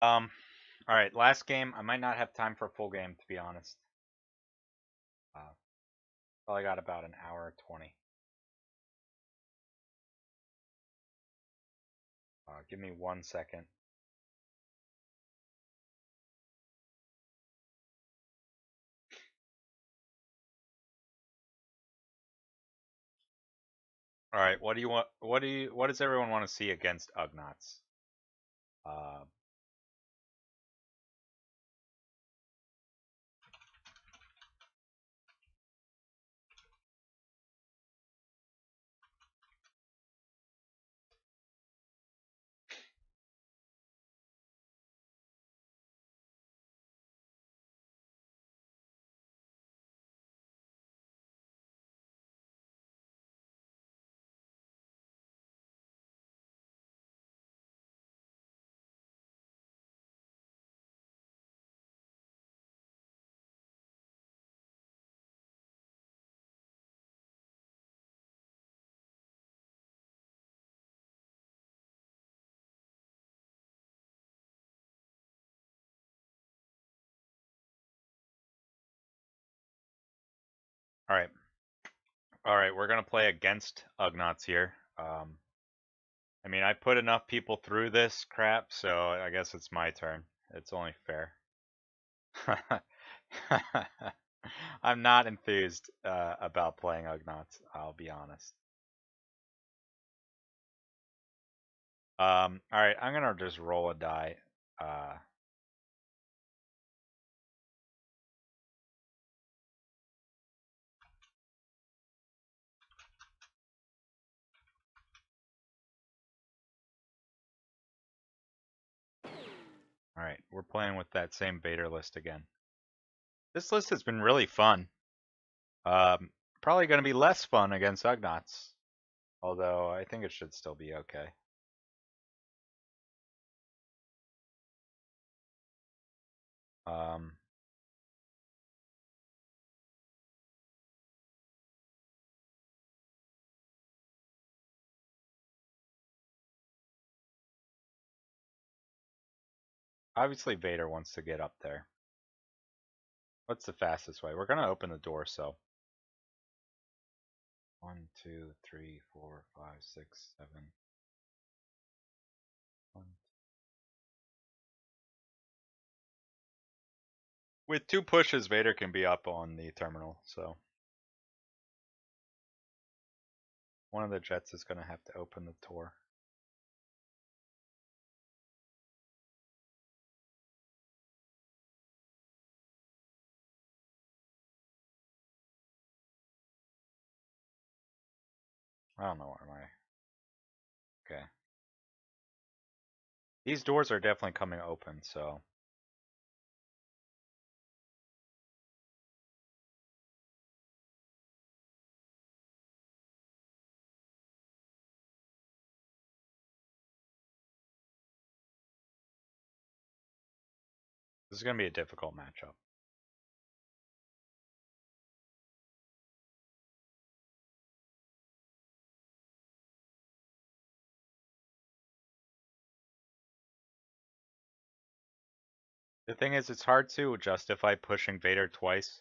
Um, all right, last game. I might not have time for a full game, to be honest. Uh, Probably got about an hour 20. Give me 1 second. All right, what do you want? What does everyone want to see against Ugnaughts? Uh, all right, all right, we're gonna play against Ugnaughts here. I mean, I put enough people through this crap, so I guess it's my turn. It's only fair. I'm not enthused about playing Ugnaughts, I'll be honest. All right, I'm gonna just roll a die. Uh, all right, we're playing with that same Vader list again. This list has been really fun. Um, Probably gonna be less fun against Ugnaughts, although I think it should still be okay. Um, Obviously Vader wants to get up there. What's the fastest way? We're gonna open the door, so 1, 2, 3, 4, 5, 6, 7. With 2 pushes, Vader can be up on the terminal, so one of the jets is gonna have to open the door. I don't know where my okay. These doors are definitely coming open, so this is gonna be a difficult matchup. The thing is, it's hard to justify pushing Vader twice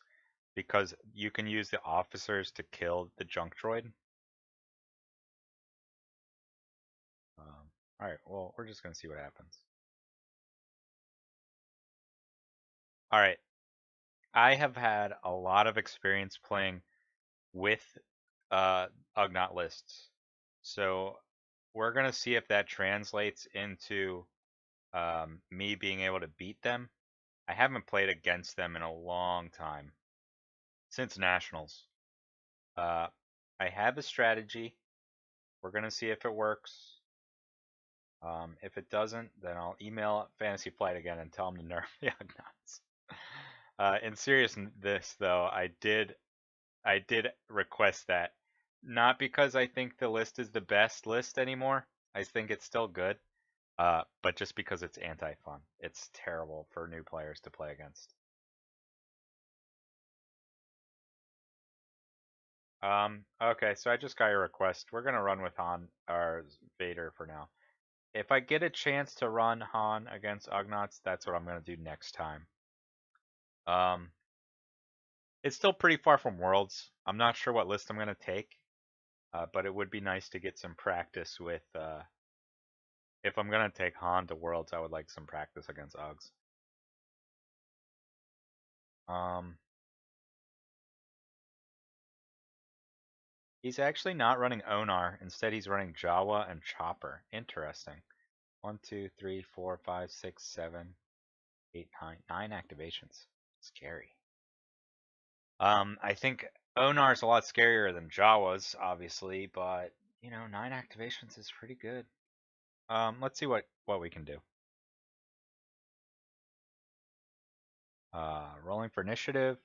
because you can use the officers to kill the junk droid. All right, well, we're just gonna see what happens. All right, I have had a lot of experience playing with Ugnaught lists, so we're gonna see if that translates into me being able to beat them. I haven't played against them in a long time, since Nationals. Uh, I have a strategy. We're gonna see if it works. If it doesn't, then I'll email Fantasy Flight again and tell them to nerf the Ugnaughts. In seriousness, though, I did request that, not because I think the list is the best list anymore. I think it's still good, but just because it's anti-fun. It's terrible for new players to play against. Okay, so I just got your request. We're gonna run with Han or Vader for now. If I get a chance to run Han against Ugnaughts, that's what I'm gonna do next time. Um, it's still pretty far from Worlds. I'm not sure what list I'm gonna take, but it would be nice to get some practice with. If I'm gonna take Han to Worlds, I would like some practice against Uggs. Um, he's actually not running Onar. Instead, he's running Jawa and Chopper. Interesting. 1, 2, 3, 4, 5, 6, 7, 8, 9. 9 activations. Scary. I think Onar is a lot scarier than Jawa's, obviously, but you know, 9 activations is pretty good. Let's see what we can do. Rolling for initiative.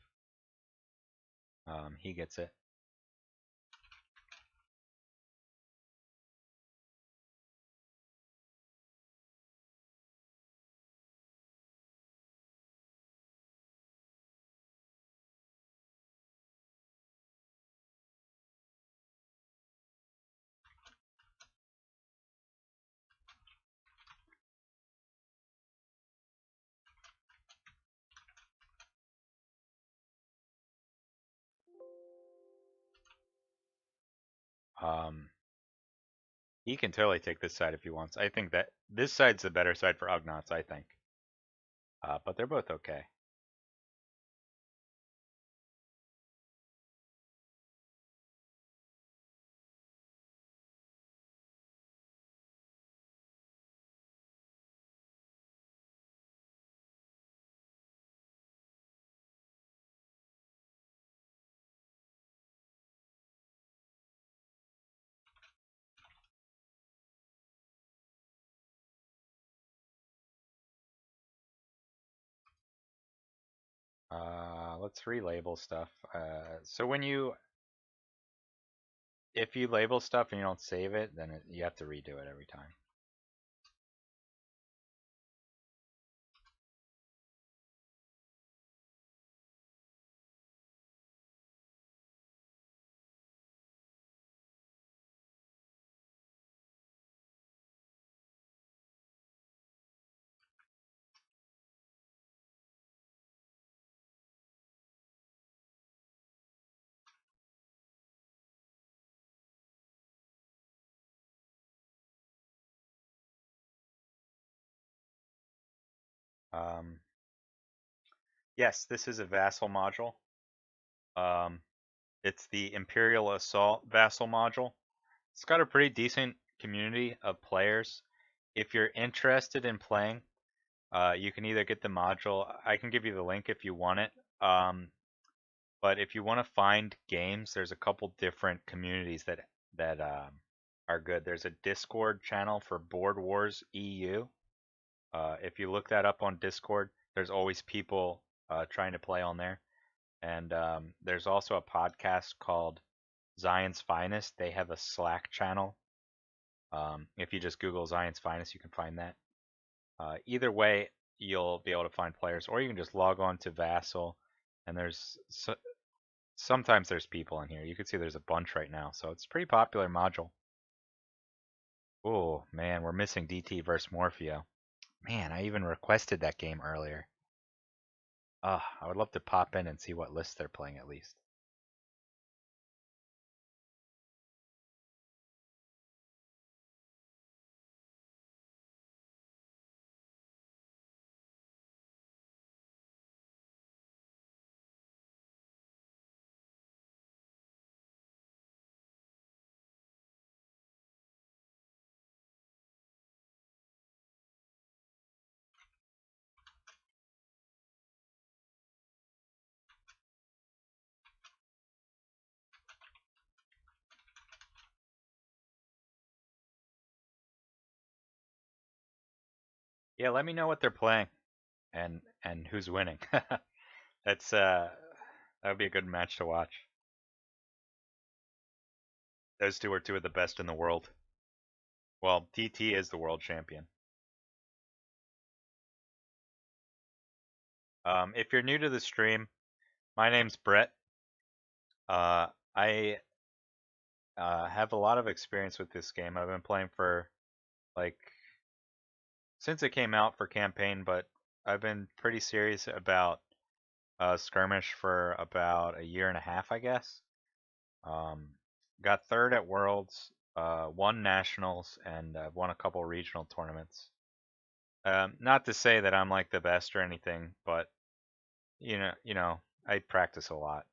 He gets it. Um, he can totally take this side if he wants. I think that this side's the better side for Ugnaughts, I think. But they're both okay. Let's relabel stuff. So if you label stuff and you don't save it, then you have to redo it every time. Um, yes, this is a vassal module. Um, it's the Imperial Assault vassal module. It's got a pretty decent community of players. If you're interested in playing, you can either get the module. I can give you the link if you want it. But if you want to find games, there's a couple different communities that are good. There's a Discord channel for Board Wars EU. If you look that up on Discord, there's always people trying to play on there. And there's also a podcast called Zion's Finest. They have a Slack channel. If you just Google Zion's Finest, you can find that. Either way, you'll be able to find players, or you can just log on to Vassal, and sometimes there's people in here. You can see there's a bunch right now, so it's a pretty popular module. Oh man, we're missing DT versus Morpheo. Man, I even requested that game earlier. I would love to pop in and see what list they're playing at least. Yeah, let me know what they're playing and who's winning. That would be a good match to watch. Those two are two of the best in the world. Well, DT is the world champion. If you're new to the stream, my name's Brett. I have a lot of experience with this game. I've been playing for like since it came out for campaign, but I've been pretty serious about skirmish for about a year and a half, I guess. Um, got third at Worlds, won nationals, and won a couple regional tournaments. Not to say that I'm like the best or anything, but I practice a lot,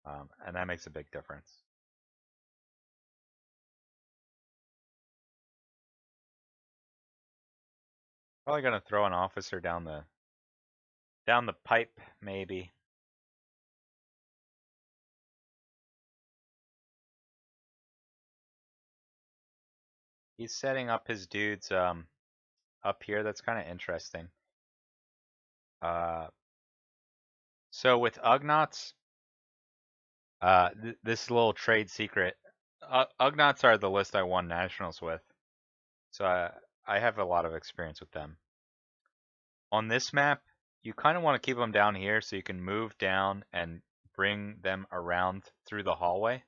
and that makes a big difference. Probably gonna throw an officer down the pipe, maybe. He's setting up his dudes up here. That's kind of interesting. Uh, so with Ugnaughts, this little trade secret, Ugnaughts are the list I won nationals with, so I have a lot of experience with them. On this map, you kind of want to keep them down here so you can move down and bring them around through the hallway.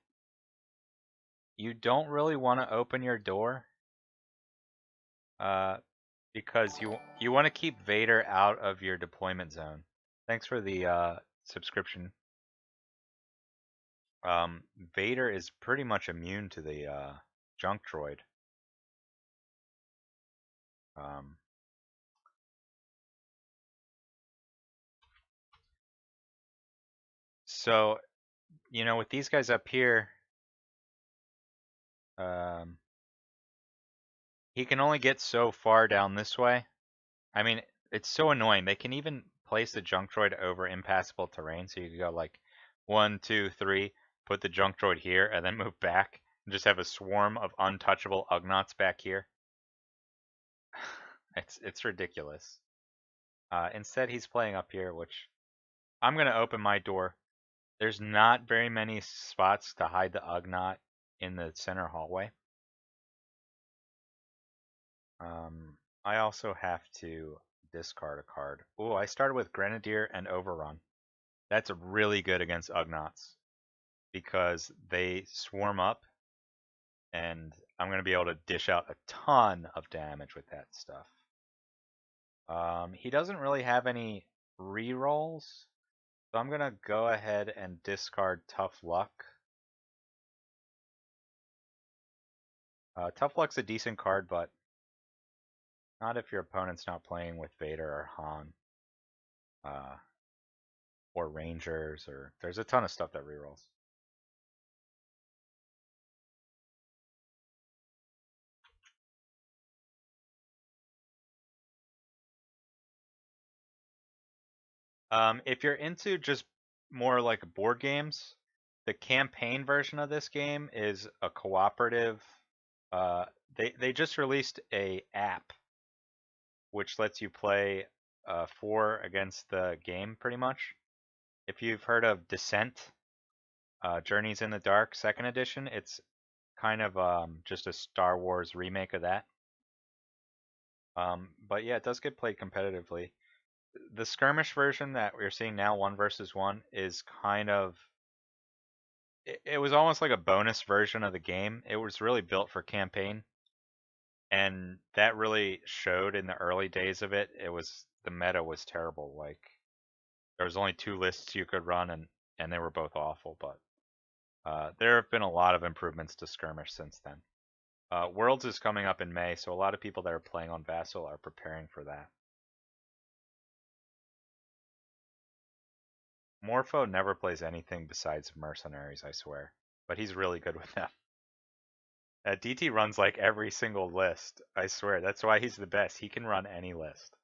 You don't really want to open your door, uh, because you want to keep Vader out of your deployment zone. Thanks for the subscription. Vader is pretty much immune to the junk droid. Um, so with these guys up here, um, he can only get so far down this way. I mean, it's so annoying. They can even place the junk droid over impassable terrain, so you could go like 1, 2, 3, put the junk droid here, and then move back, and just have a swarm of untouchable Ugnaughts back here. It's ridiculous. Instead, he's playing up here, which I'm gonna open my door. There's not very many spots to hide the Ugnaught in the center hallway. I also have to discard a card. Ooh, I started with Grenadier and Overrun. That's really good against Ugnaughts because they swarm up, and I'm going to be able to dish out a ton of damage with that stuff. He doesn't really have any rerolls, so I'm going to go ahead and discard Tough Luck. Tough Luck's a decent card, but not if your opponent's not playing with Vader or Han, uh, or Rangers, or there's a ton of stuff that rerolls. If you're into just more like board games, the campaign version of this game is a cooperative. Uh, they just released a app which lets you play four against the game pretty much. If you've heard of Descent, Journeys in the Dark Second Edition, it's kind of just a Star Wars remake of that. But yeah, it does get played competitively. The skirmish version that we're seeing now, 1 versus 1, is kind of it was almost like a bonus version of the game. It was really built for campaign, and that really showed in the early days of it. The meta was terrible. Like there was only two lists you could run, and they were both awful. But there have been a lot of improvements to skirmish since then. Worlds is coming up in May, so a lot of people that are playing on Vassal are preparing for that. Morpho never plays anything besides mercenaries, I swear, but he's really good with them. DT runs like every single list. I swear. That's why he's the best. He can run any list.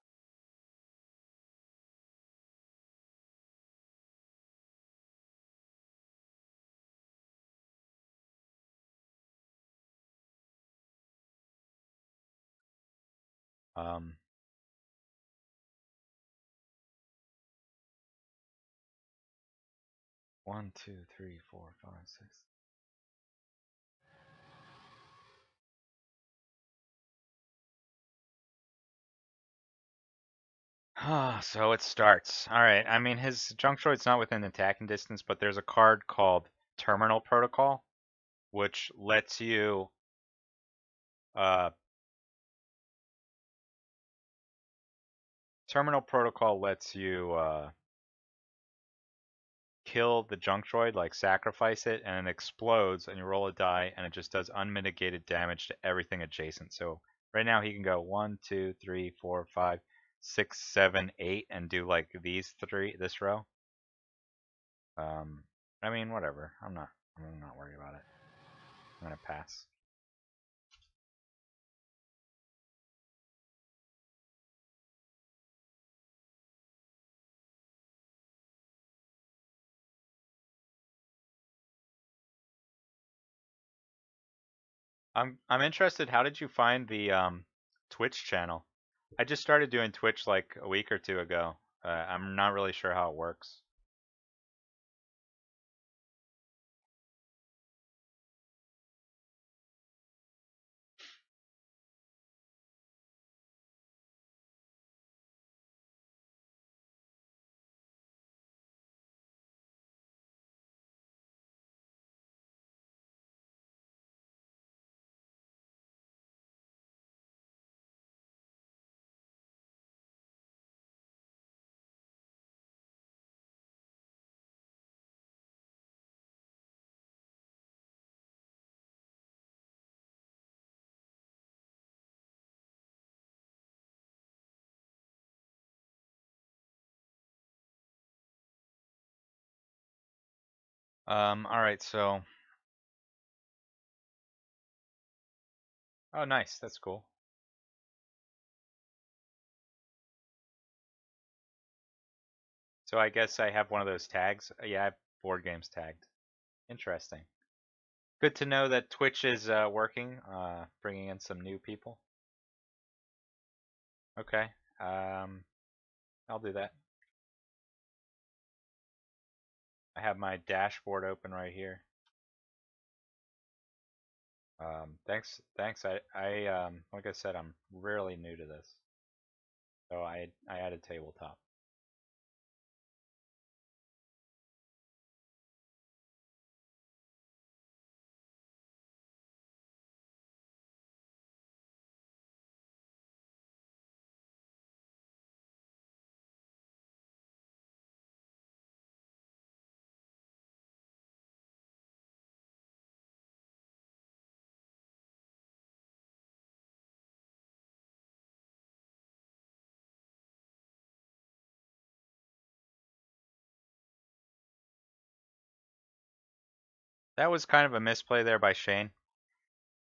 Um, 1, 2, 3, 4, 5, 6. So it starts. All right. I mean, his junk droid's not within attacking distance, but there's a card called Terminal Protocol, which lets you Terminal protocol lets you kill the junk droid, like sacrifice it, and it explodes, and you roll a die, and it just does unmitigated damage to everything adjacent. So right now he can go 1, 2, 3, 4, 5, 6, 7, 8, and do like these three this row. I mean, whatever. I'm not worried about it. I'm gonna pass. I'm interested. How did you find the Twitch channel? I just started doing Twitch like a week or two ago. I'm not really sure how it works. All right, so oh, nice, that's cool. So I guess I have one of those tags. Yeah, I have board games tagged. Interesting. Good to know that Twitch is working, bringing in some new people. Okay, I'll do that. I have my dashboard open right here. Thanks. Like I said, I'm really new to this, so I added tabletop. That was kind of a misplay there by Shane.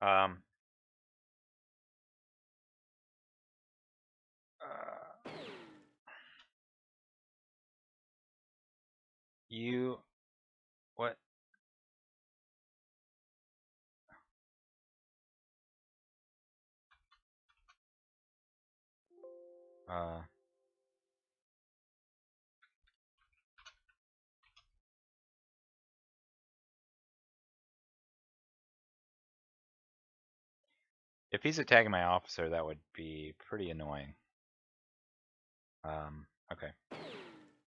Um, uh, you what? Uh, if he's attacking my officer, that would be pretty annoying. Okay.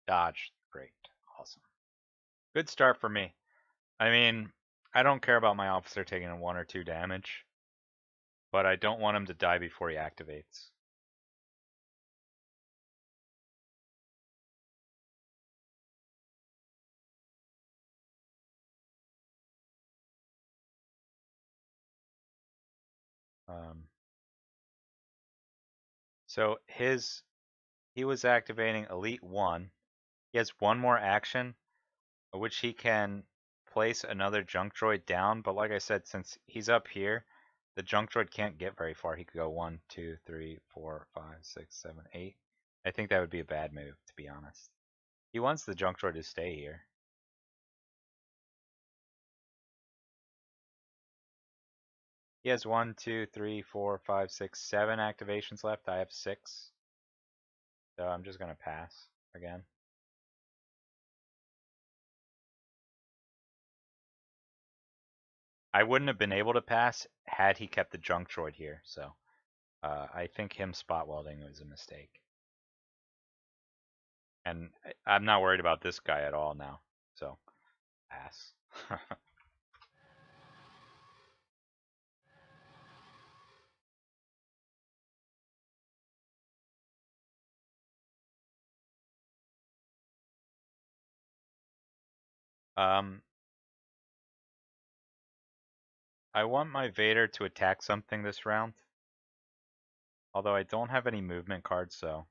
Dodge. Great. Awesome. Good start for me. I mean, I don't care about my officer taking a 1 or 2 damage, but I don't want him to die before he activates. Um, so he was activating Elite 1. He has one more action, which he can place another junk droid down. But like I said, since he's up here, the junk droid can't get very far. He could go 1, 2, 3, 4, 5, 6, 7, 8. I think that would be a bad move, to be honest. He wants the junk droid to stay here. He has 1, 2, 3, 4, 5, 6, 7 activations left. I have 6. So I'm just going to pass again. I wouldn't have been able to pass had he kept the junk droid here. So I think him spot welding was a mistake. And I'm not worried about this guy at all now. So pass. Um, I want my Vader to attack something this round, although I don't have any movement cards, so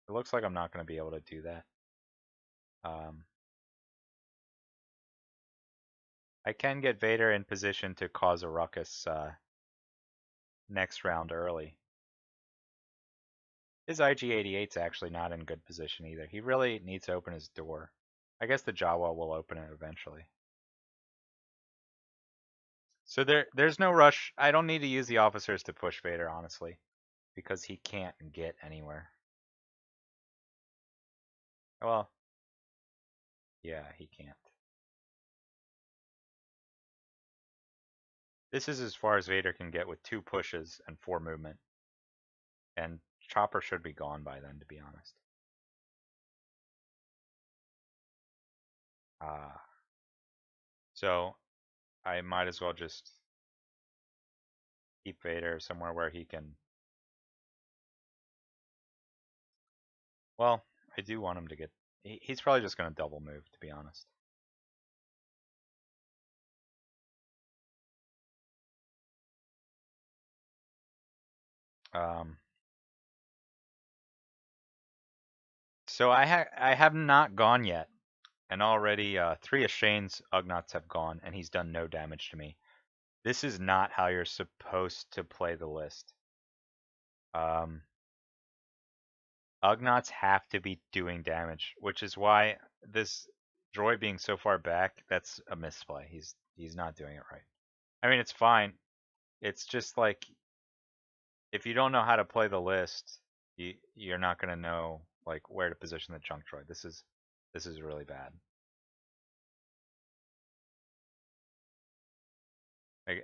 it looks like I'm not going to be able to do that. Um, I can get Vader in position to cause a ruckus next round early. His IG-88's actually not in good position either. He really needs to open his door. I guess the Jawa will open it eventually. So there's no rush. I don't need to use the officers to push Vader, honestly, because he can't get anywhere. Well, yeah, he can't. This is as far as Vader can get with 2 pushes and 4 movement. And Chopper should be gone by then, to be honest. So I might as well just keep Vader somewhere where he can. Well, I do want him to get. He's probably just going to double move, to be honest. Um, so I have not gone yet, and already 3 of Shane's Ugnaughts have gone, and he's done no damage to me. This is not how you're supposed to play the list. Ugnaughts have to be doing damage, which is why this droid being so far back, that's a misplay. He's not doing it right. I mean, it's fine. It's just like if you don't know how to play the list, you're not gonna know like where to position the junk droid. This is really bad.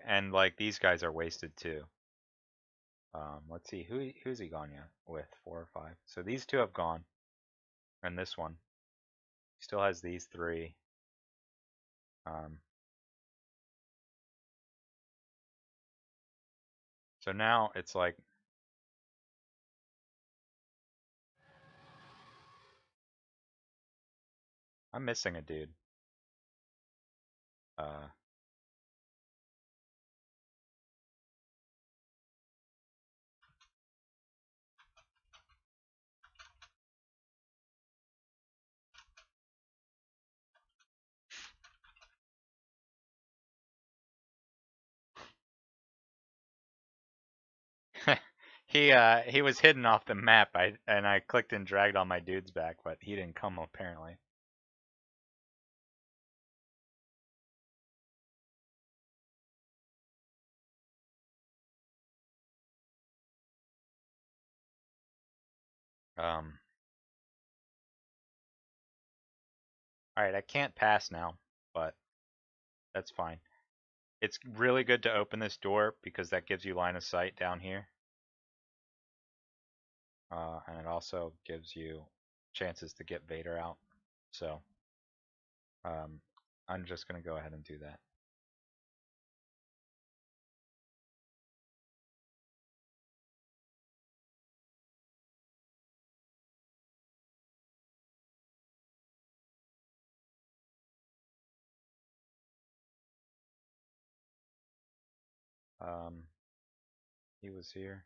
And like these guys are wasted too. Let's see who's he gone yet with 4 or 5. So these 2 have gone, and this one still has these 3. Um, so now it's like I'm missing a dude. Uh, he was hidden off the map. I clicked and dragged all my dudes back, but he didn't come apparently. Um, all right, I can't pass now, but that's fine. It's really good to open this door because that gives you line of sight down here, and it also gives you chances to get Vader out. So um, I'm just gonna go ahead and do that. Um, he was here.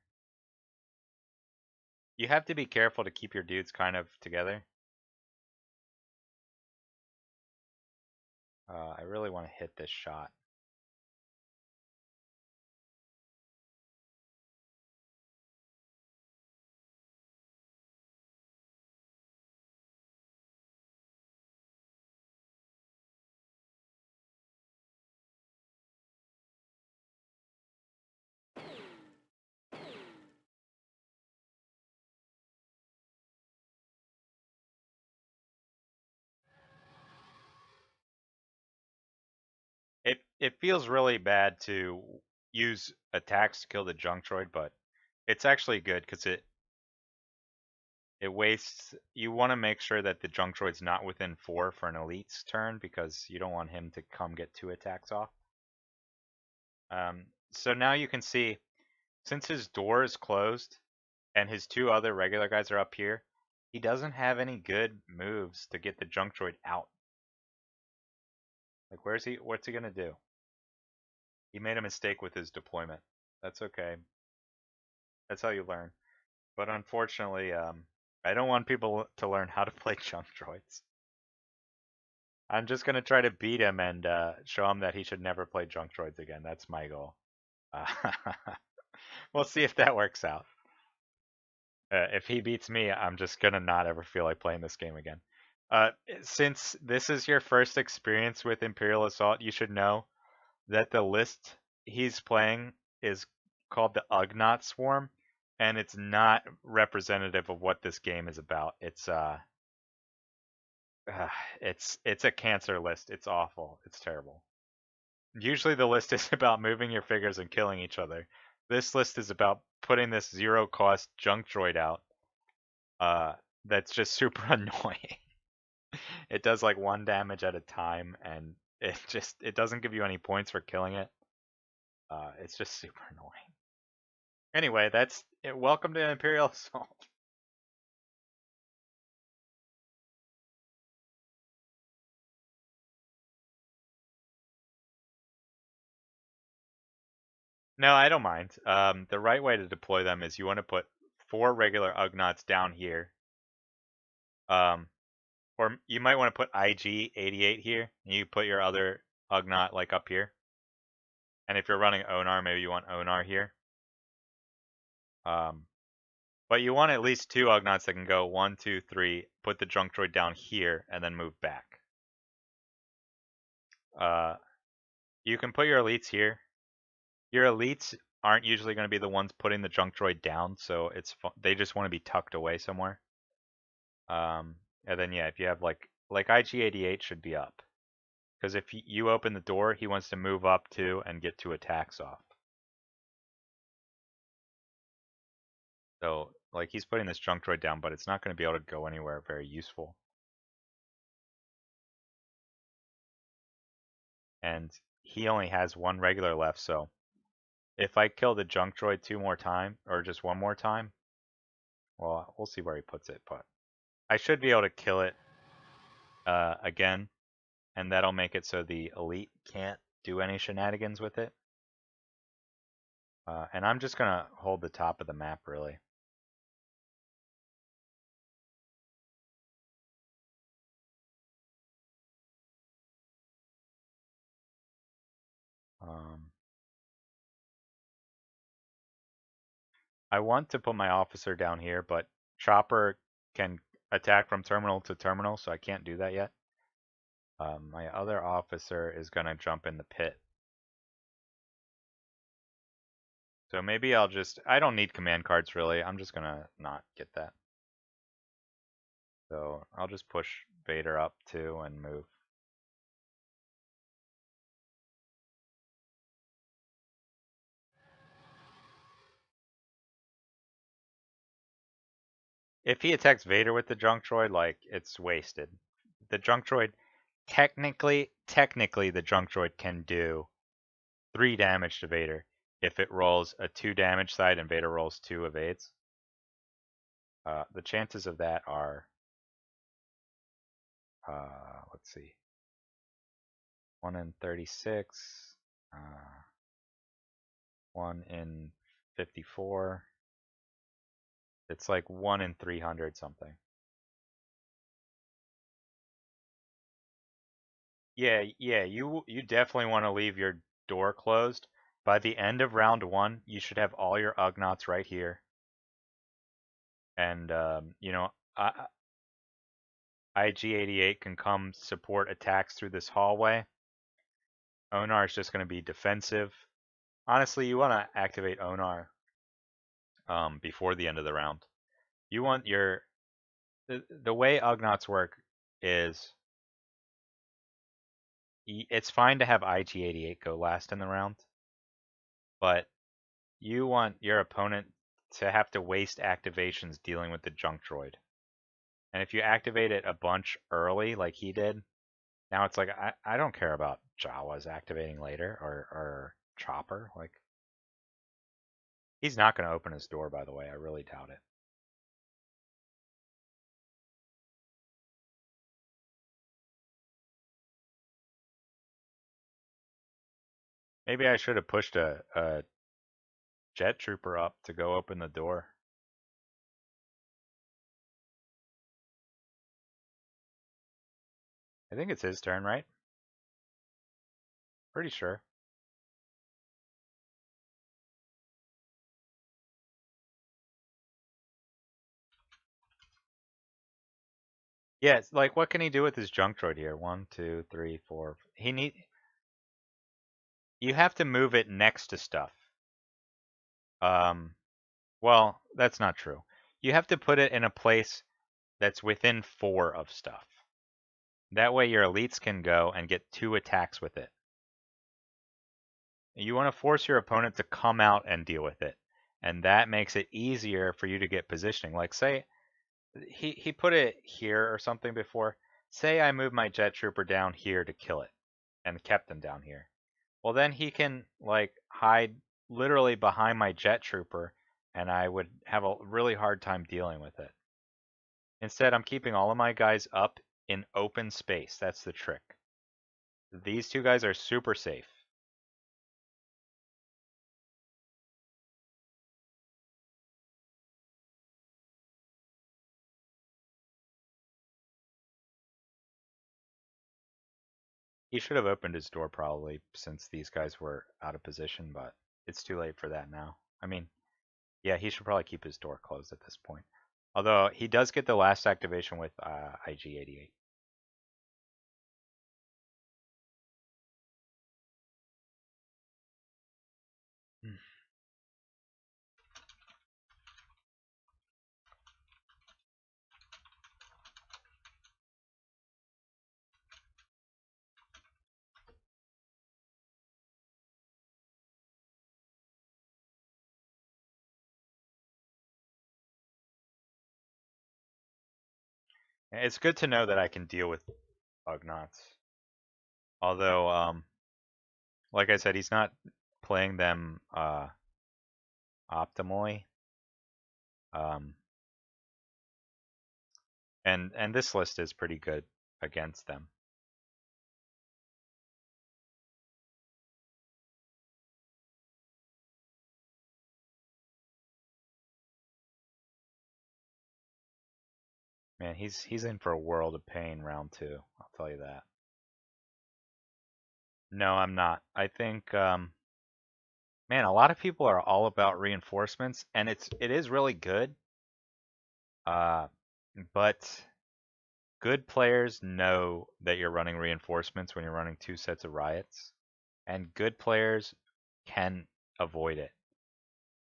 You have to be careful to keep your dudes kind of together. I really want to hit this shot. It feels really bad to use attacks to kill the junk droid, but it's actually good because it wastes. You want to make sure that the junk droid's not within 4 for an elite's turn because you don't want him to come get 2 attacks off. So now you can see, since his door is closed and his 2 other regular guys are up here, He doesn't have any good moves to get the junk droid out. Like, where's he? What's he gonna do? He made a mistake with his deployment. That's okay. That's how you learn. But unfortunately, I don't want people to learn how to play junk droids. I'm just gonna try to beat him and show him that he should never play junk droids again. That's my goal. Uh, we'll see if that works out. If he beats me, I'm just gonna not ever feel like playing this game again. Since this is your first experience with Imperial Assault, you should know that the list he's playing is called the Ugnaught Swarm, and it's not representative of what this game is about. Uh, it's a cancer list. It's awful. It's terrible. Usually the list is about moving your figures and killing each other. This list is about putting this zero cost junk droid out. That's just super annoying. It does like 1 damage at a time, and it doesn't give you any points for killing it. It's just super annoying. Anyway, that's it. Welcome to Imperial Assault. No, I don't mind. The right way to deploy them is you want to put 4 regular Ugnaughts down here. Or you might want to put IG-88 here, and you put your other Ugnaught like up here. And if you're running Onar, maybe you want Onar here. But you want at least 2 Ugnaughts that can go 1, 2, 3, put the junk droid down here, and then move back. You can put your elites here. Your elites aren't usually going to be the ones putting the junk droid down, so they just want to be tucked away somewhere. And then yeah, if you have like IG-88 should be up, because if you open the door, he wants to move up too and get 2 attacks off. So like he's putting this junk droid down, but it's not going to be able to go anywhere very useful. And he only has 1 regular left, so if I kill the junk droid 2 more times, or just 1 more time, well, we'll see where he puts it, but I should be able to kill it again, and that'll make it so the elite can't do any shenanigans with it. And I'm just gonna hold the top of the map, really. I want to put my officer down here, but Chopper can attack from terminal to terminal, so I can't do that yet. My other officer is gonna jump in the pit. So maybe I don't need command cards really. I'm just gonna not get that. So I'll just push Vader up too and move. If he attacks Vader with the junk droid, like, it's wasted. The junk droid, technically, the junk droid can do 3 damage to Vader if it rolls a 2 damage side and Vader rolls 2 evades. The chances of that are, let's see, 1 in 36, 1 in 54. It's like 1 in 300 something. Yeah, you definitely want to leave your door closed. By the end of round 1, you should have all your Ugnaughts right here. And, IG-88 can come support attacks through this hallway. Onar is just going to be defensive. Honestly, you want to activate Onar before the end of the round. You want the way Ugnaughts work is it's fine to have IG-88 go last in the round, but you want your opponent to have to waste activations dealing with the junk droid. And if you activate it a bunch early, like he did, now it's like, I don't care about Jawas activating later or Chopper. Like, he's not going to open his door, by the way. I really doubt it. Maybe I should have pushed a jet trooper up to go open the door. I think it's his turn, right? Pretty sure. Yeah, it's like what can he do with his junk droid here? One, two, three, four. He need. You have to move it next to stuff. Um, well, that's not true. You have to put it in a place that's within four of stuff. That way your elites can go and get two attacks with it. You want to force your opponent to come out and deal with it. And that makes it easier for you to get positioning. Like say he put it here or something before. Say I move my jet trooper down here to kill it and kept them down here. Well then he can like hide literally behind my jet trooper and I would have a really hard time dealing with it. Instead, I'm keeping all of my guys up in open space. That's the trick. These two guys are super safe. He should have opened his door probably since these guys were out of position, but it's too late for that now. I mean, yeah, he should probably keep his door closed at this point. Although he does get the last activation with IG-88. It's good to know that I can deal with Ugnaughts. Although, like I said, he's not playing them optimally. Um, and this list is pretty good against them. Man, he's in for a world of pain round two. I'll tell you that. No, I'm not. I think, man, a lot of people are all about reinforcements, and it is really good. Uh, but good players know that you're running reinforcements when you're running two sets of riots, and good players can avoid it.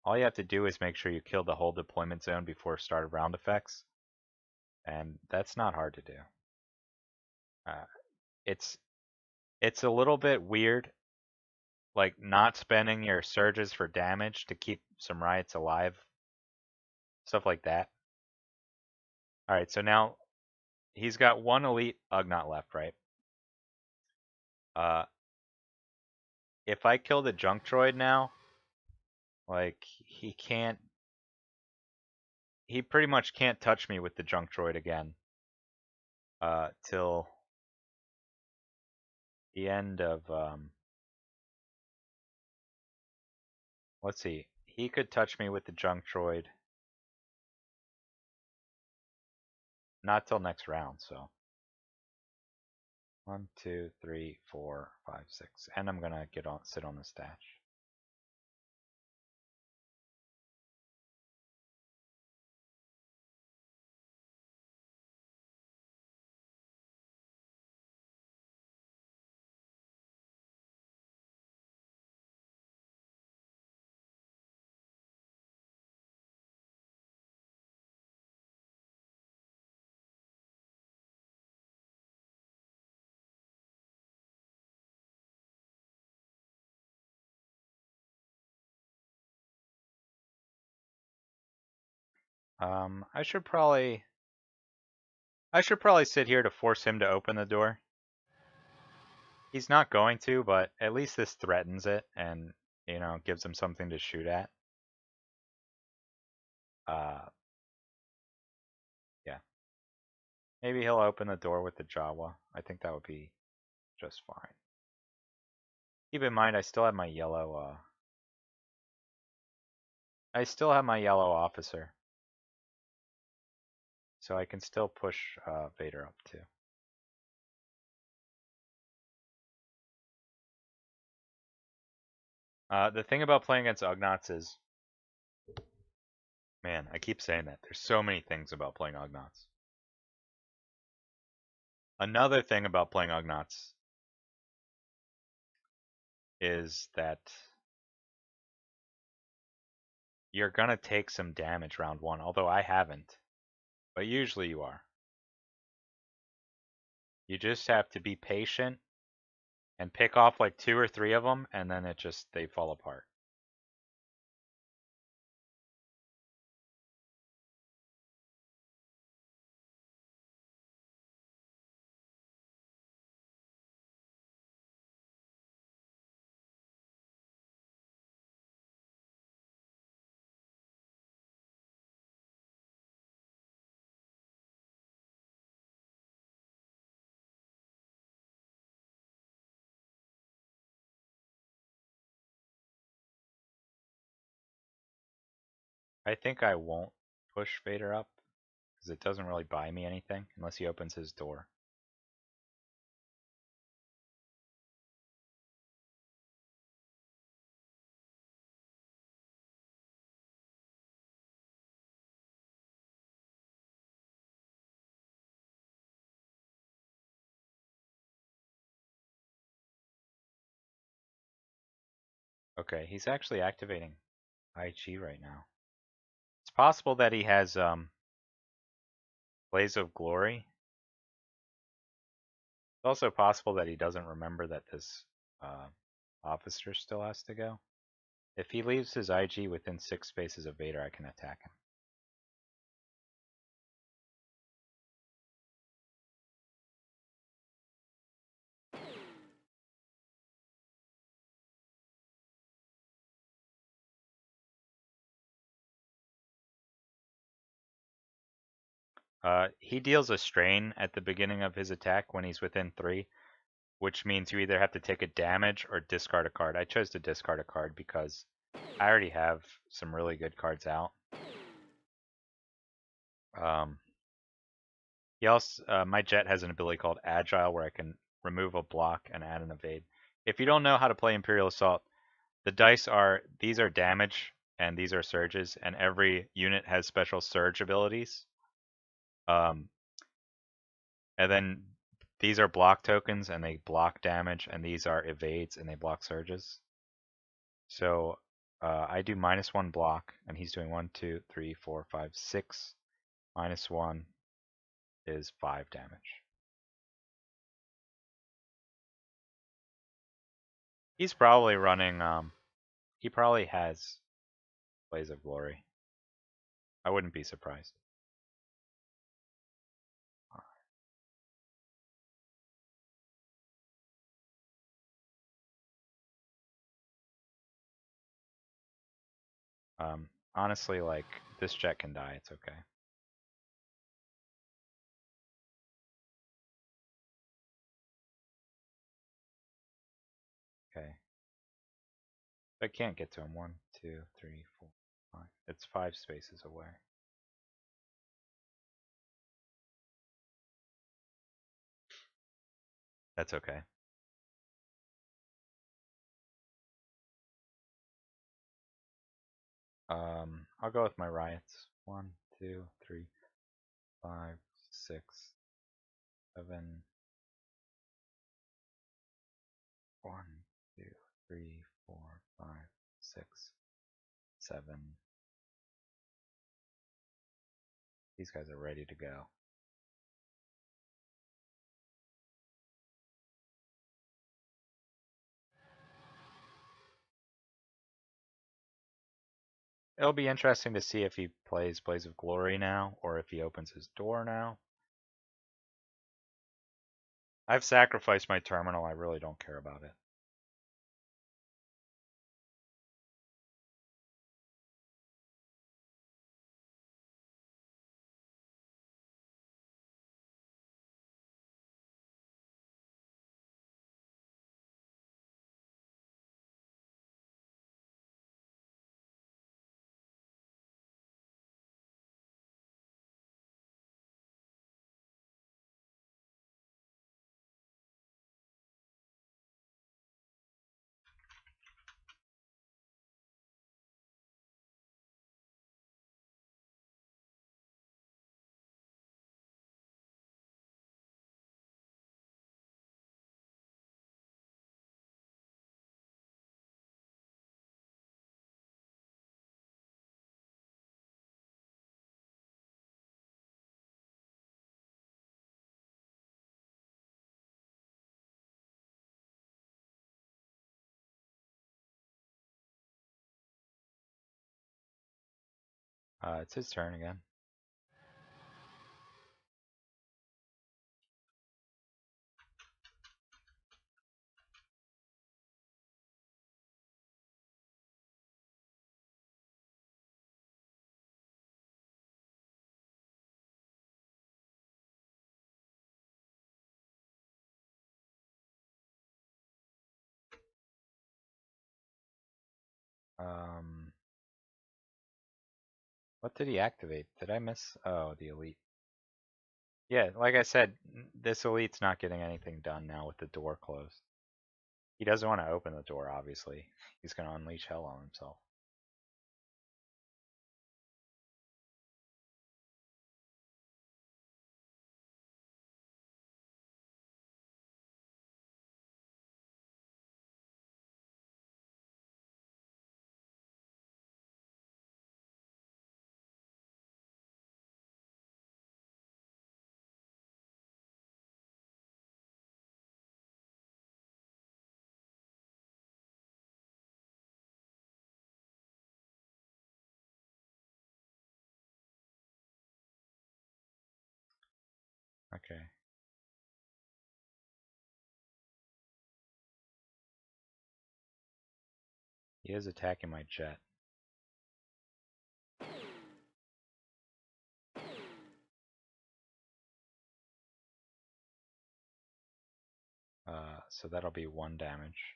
All you have to do is make sure you kill the whole deployment zone before start of round effects, and that's not hard to do. Uh, it's it's a little bit weird, like not spending your surges for damage to keep some riots alive, stuff like that. All right, so now he's got one elite Ugnaught left, right? Uh, if I kill the junk droid now, like he pretty much can't touch me with the junk droid again, till the end of, let's see, he could touch me with the junk droid, not till next round, so. 1, 2, 3, 4, 5, 6, and I'm gonna sit on the stash. I should probably sit here to force him to open the door. He's not going to, but at least this threatens it and, gives him something to shoot at. Uh, yeah. Maybe he'll open the door with the Jawa. I think that would be just fine. Keep in mind, I still have my yellow, I still have my yellow officer. So I can still push Vader up too. The thing about playing against Ugnaughts is, man, I keep saying that. There's so many things about playing Ugnaughts. Another thing about playing Ugnaughts is that you're gonna take some damage round one, although I haven't. But usually you are. You just have to be patient and pick off like 2 or 3 of them, and then they fall apart. I think I won't push Vader up, because it doesn't really buy me anything, unless he opens his door. Okay, he's actually activating IG right now. It's possible that he has Blaze of Glory. It's also possible that he doesn't remember that this officer still has to go. If he leaves his IG within 6 spaces of Vader, I can attack him. He deals a strain at the beginning of his attack when he's within 3, which means you either have to take a damage or discard a card. I chose to discard a card because I already have some really good cards out. He also, my jet has an ability called Agile where I can remove a block and add an evade. If you don't know how to play Imperial Assault, the dice these are damage and these are surges, and every unit has special surge abilities. And then these are block tokens and they block damage, and these are evades and they block surges. So I do -1 block, and he's doing 1, 2, 3, 4, 5, 6. -1 is 5 damage. He's probably running, he probably has Blaze of Glory. I wouldn't be surprised. Honestly, like, this jet can die, it's okay. Okay. I can't get to him. 1, 2, 3, 4, 5. It's 5 spaces away. That's okay. I'll go with my riots. 1, 2, 3, 5, 6, 7. 1, 2, 3, 4, 5, 6, 7. These guys are ready to go. It'll be interesting to see if he plays Blaze of Glory now, or if he opens his door now. I've sacrificed my terminal, I really don't care about it. It's his turn again. Um, what did he activate? Did I miss? Oh, the elite. Yeah, like I said, this elite's not getting anything done now with the door closed. He doesn't want to open the door, obviously. He's going to unleash hell on himself. Okay. He is attacking my jet. So that'll be 1 damage.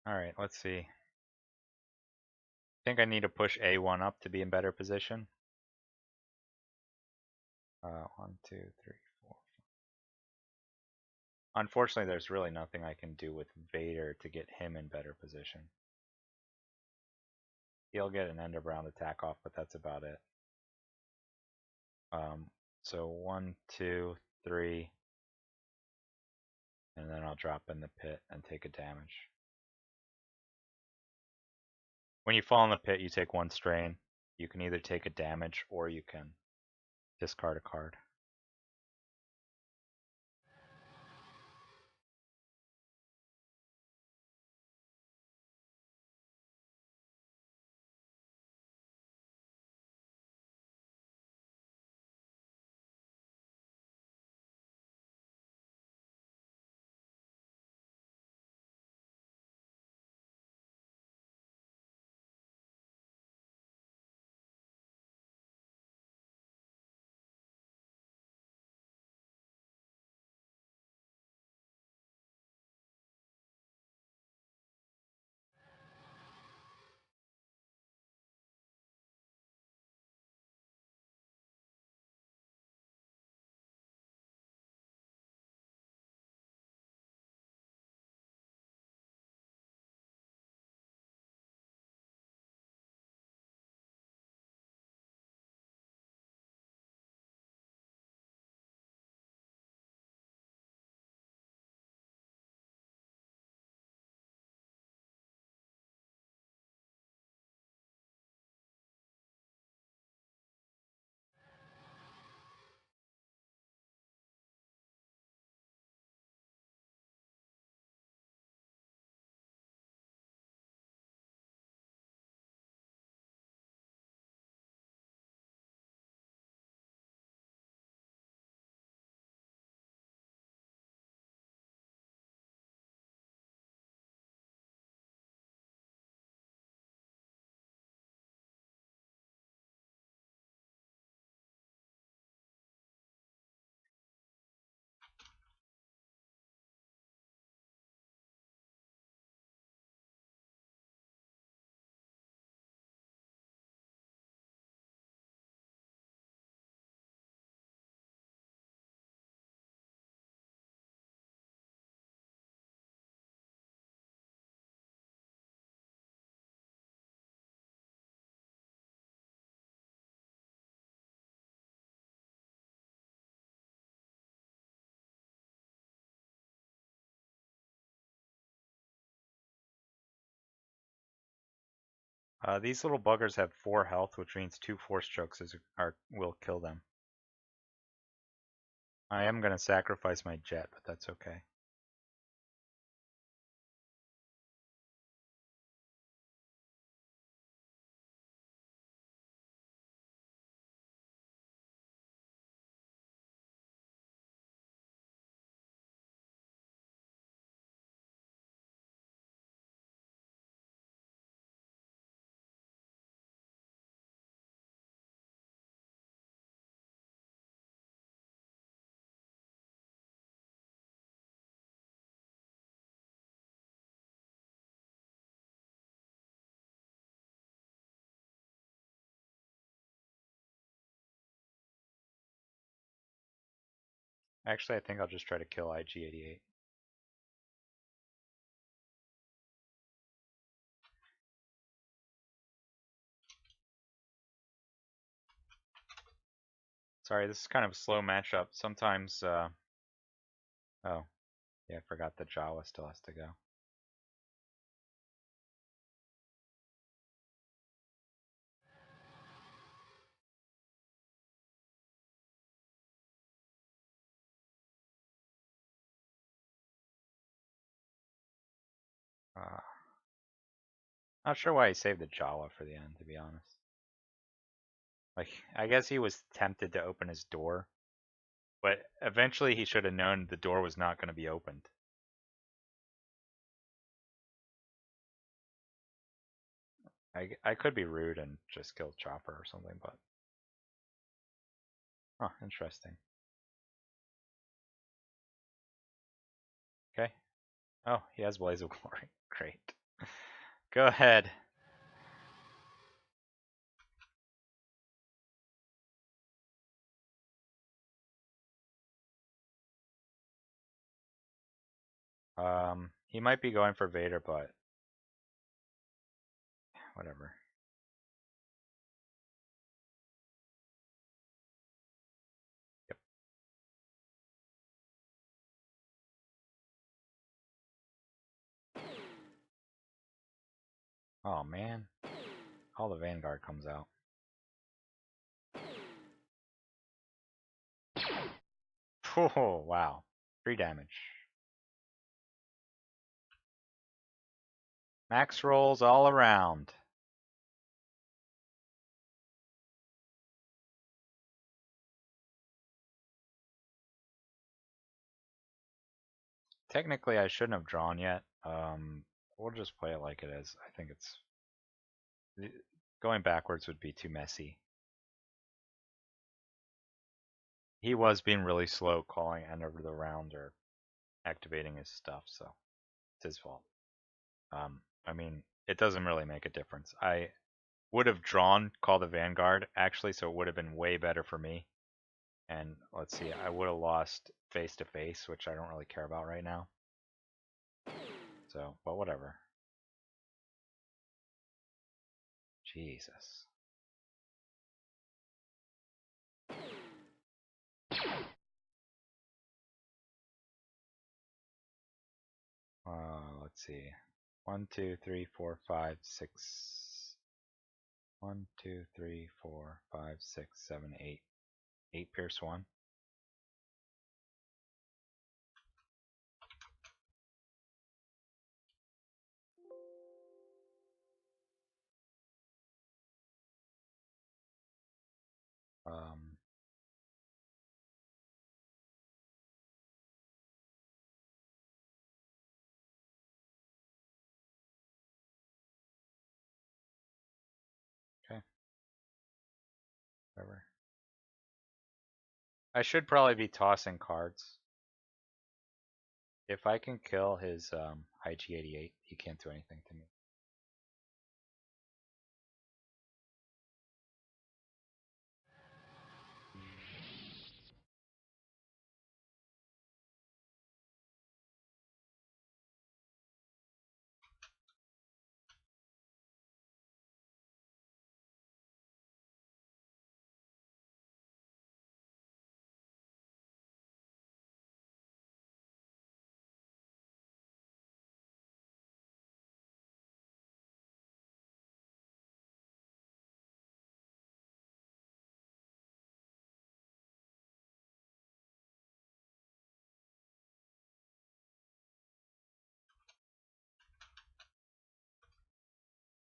Alright, let's see. I think I need to push A1 up to be in better position. 1, 2, 3, 4. Unfortunately, there's really nothing I can do with Vader to get him in better position. He'll get an end of round attack off, but that's about it. So 1, 2, 3, and then I'll drop in the pit and take a damage. When you fall in the pit, you take 1 strain. You can either take a damage or you can discard a card. These little buggers have 4 health, which means 2 force strokes will kill them. I am going to sacrifice my jet, but that's okay. Actually, I think I'll just try to kill IG-88. Sorry, this is kind of a slow matchup. Sometimes, oh, yeah, I forgot that Jawa still has to go. Not sure why he saved the Jawa for the end, to be honest. Like, I guess he was tempted to open his door, but eventually he should have known the door was not going to be opened. I could be rude and just kill Chopper or something, but... Oh, interesting. Okay. Oh, he has Blaze of Glory. Great. Go ahead. He might be going for Vader, but... whatever. Yep. Oh, man. All the Vanguard comes out. Oh, wow. 3 damage. Max rolls all around. Technically, I shouldn't have drawn yet. We'll just play it like it is. I think it's... going backwards would be too messy. He was being really slow calling end over the round or activating his stuff, so it's his fault. I mean, it doesn't really make a difference. I would have drawn Call the Vanguard, actually, so it would have been way better for me. And let's see, I would have lost face to face, which I don't really care about right now. So, but whatever. Jesus. Let's see. 1, 2, 3, 4, 5, 6. 1, 2, 3, 4, 5, 6, 7, 8. 8 Pierce 1. Um, okay. Whatever. I should probably be tossing cards. If I can kill his IG-88, he can't do anything to me.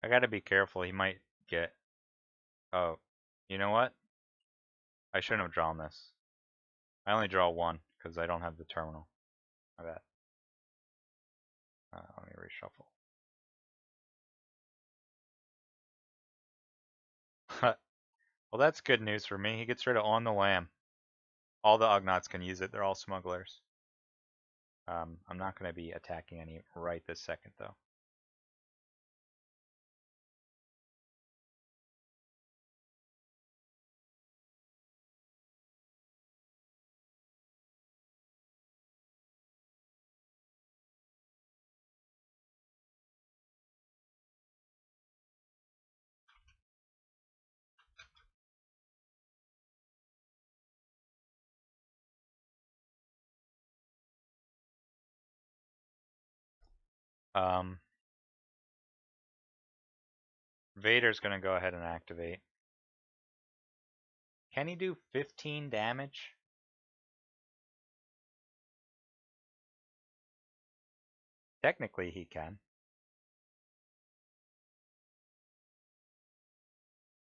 I gotta be careful. He might get. Oh, you know what? I shouldn't have drawn this. I only draw one because I don't have the terminal. My bad. Let me reshuffle. Well, that's good news for me. He gets rid of on the lamb. All the Ugnaughts can use it. They're all smugglers. I'm not going to be attacking any right this second, though. Vader's going to go ahead and activate. Can he do 15 damage? Technically, he can.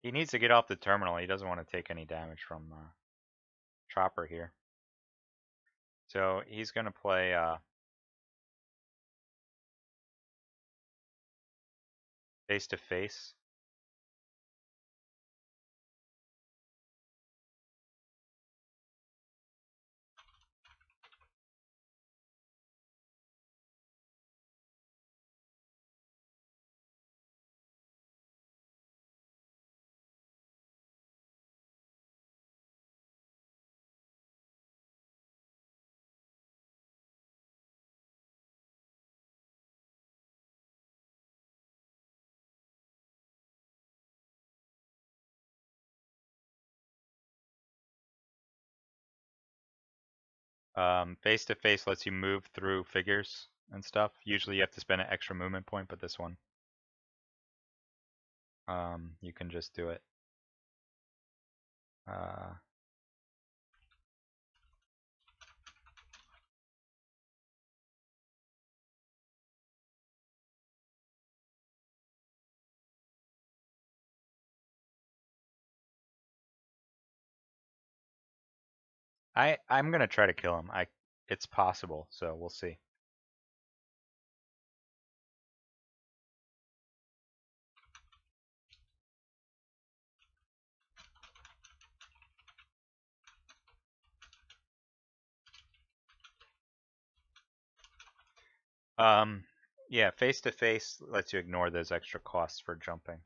He needs to get off the terminal. He doesn't want to take any damage from Chopper here. So he's going to play face to face. Face to face lets you move through figures and stuff. Usually you have to spend an extra movement point, but this one, you can just do it. I'm gonna try to kill him. It's possible, so we'll see. Yeah, face to face lets you ignore those extra costs for jumping.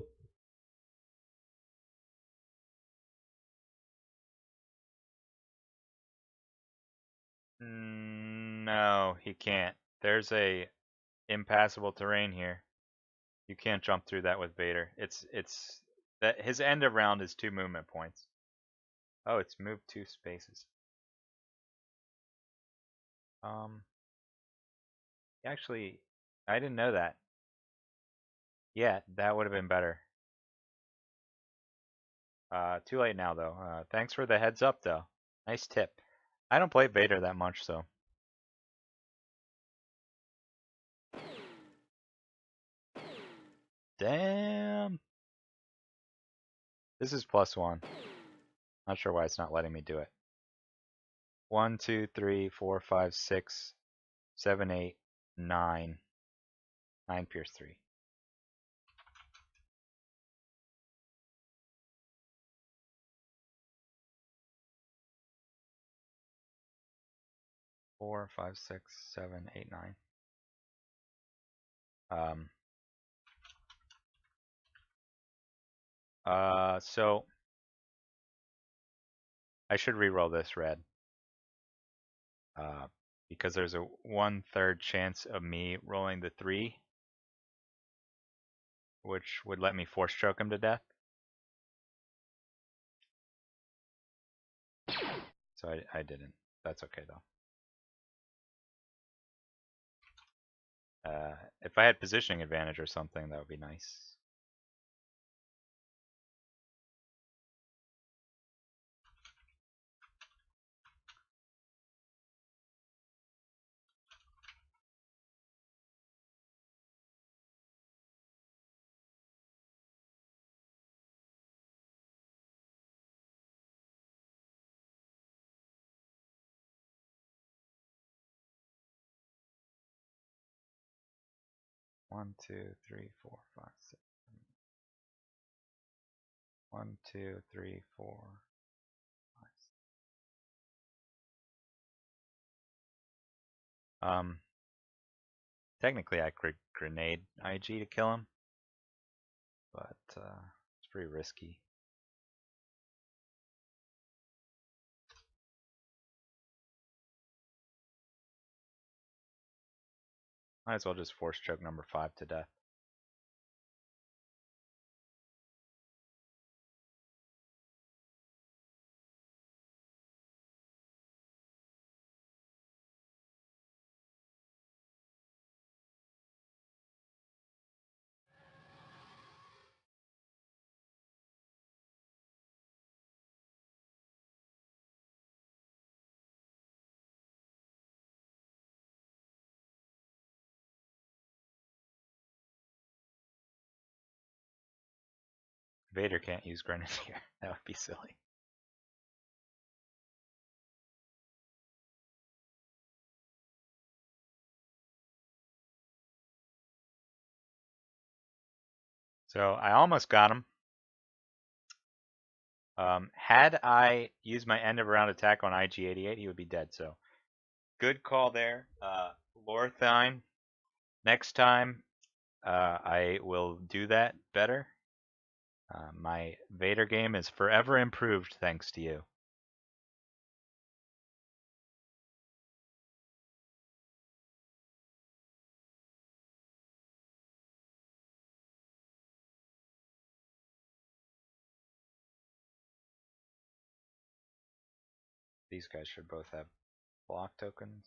No, he can't. There's a impassable terrain here. You can't jump through that with Vader. It's that his end of round is 2 movement points. Oh, it's moved 2 spaces. Actually, I didn't know that. Yeah, that would have been better. Too late now though. Thanks for the heads up though. Nice tip. I don't play Vader that much, so. Damn. This is +1. Not sure why it's not letting me do it. 1, 2, 3, 4, 5, 6, 7, 8, 9. 9 pierce 3. 4, 5, 6, 7, 8, 9. So I should reroll this red. Because there's a 1/3 chance of me rolling the 3, which would let me force choke him to death. So I didn't. That's okay though. If I had positioning advantage or something, that would be nice. 1, 2, 3, 4, 5, 6. 1, 2, 3, 4, 5, 6. Technically I could grenade IG to kill him, but it's pretty risky. Might as well just force choke number 5 to death. Vader can't use Grenadier. That would be silly. So I almost got him. Had I used my end of round attack on IG-88, he would be dead. So good call there. Lorthine, next time I will do that better. My Vader game is forever improved thanks to you. These guys should both have block tokens.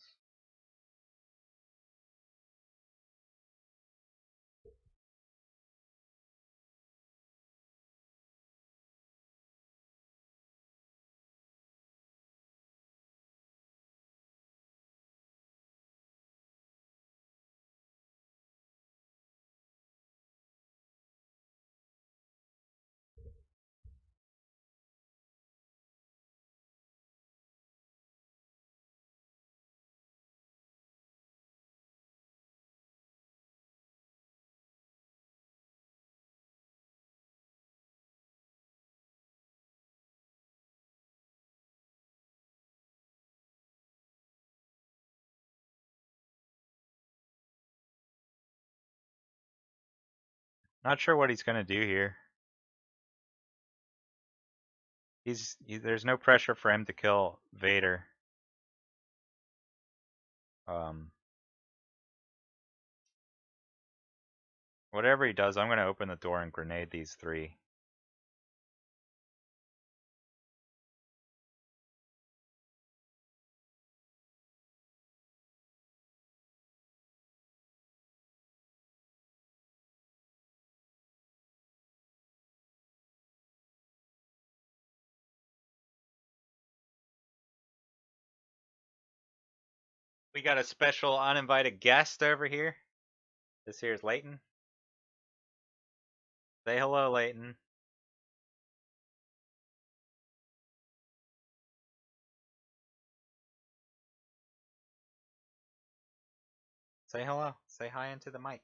Not sure what he's gonna do here. There's no pressure for him to kill Vader. Whatever he does, I'm gonna open the door and grenade these 3. We got a special uninvited guest over here. This here's Leighton. Say hello, Leighton. Say hello. Say hi into the mic.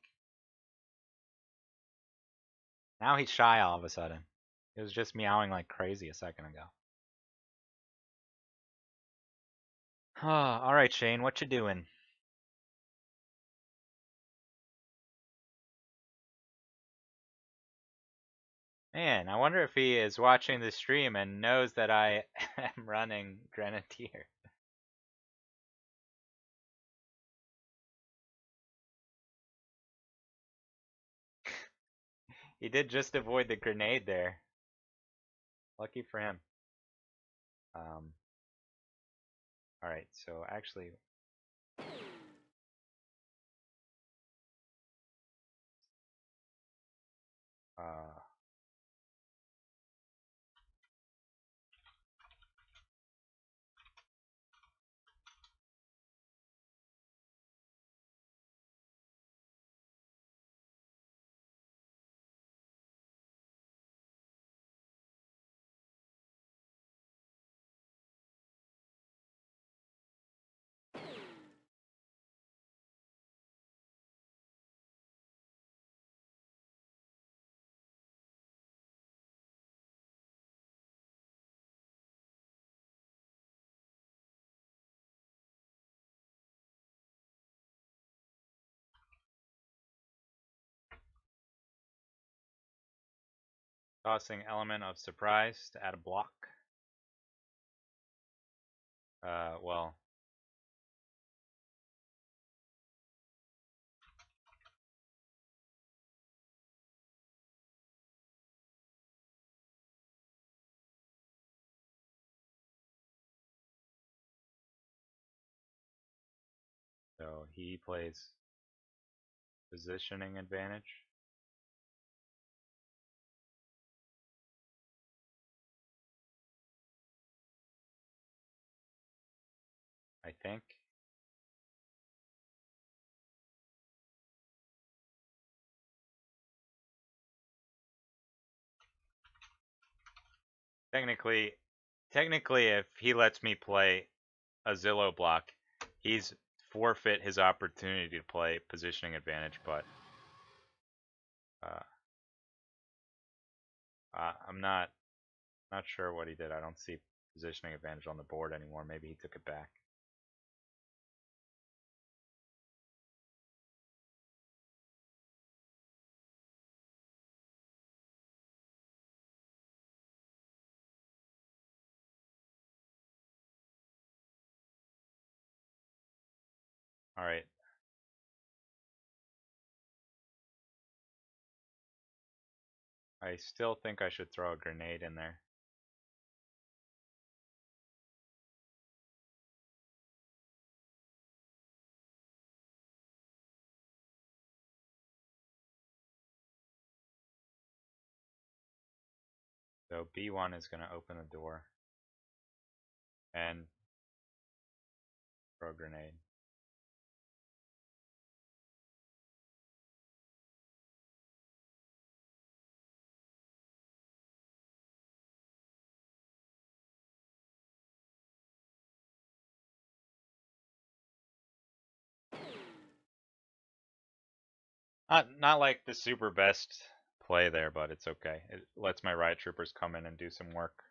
Now he's shy all of a sudden. He was just meowing like crazy a second ago. Alright, Shane, what you doing? Man, I wonder if he is watching the stream and knows that I am running Grenadier. He did just avoid the grenade there. Lucky for him. Alright, so actually... Tossing element of surprise to add a block. Well, so he plays positioning advantage. I think. Technically, if he lets me play a Zillow block, he's forfeit his opportunity to play positioning advantage. But uh, I'm not sure what he did. I don't see positioning advantage on the board anymore. Maybe he took it back. All right. I still think I should throw a grenade in there. So B1 is going to open the door and throw a grenade. Not like the super best play there, but it's okay. It lets my riot troopers come in and do some work.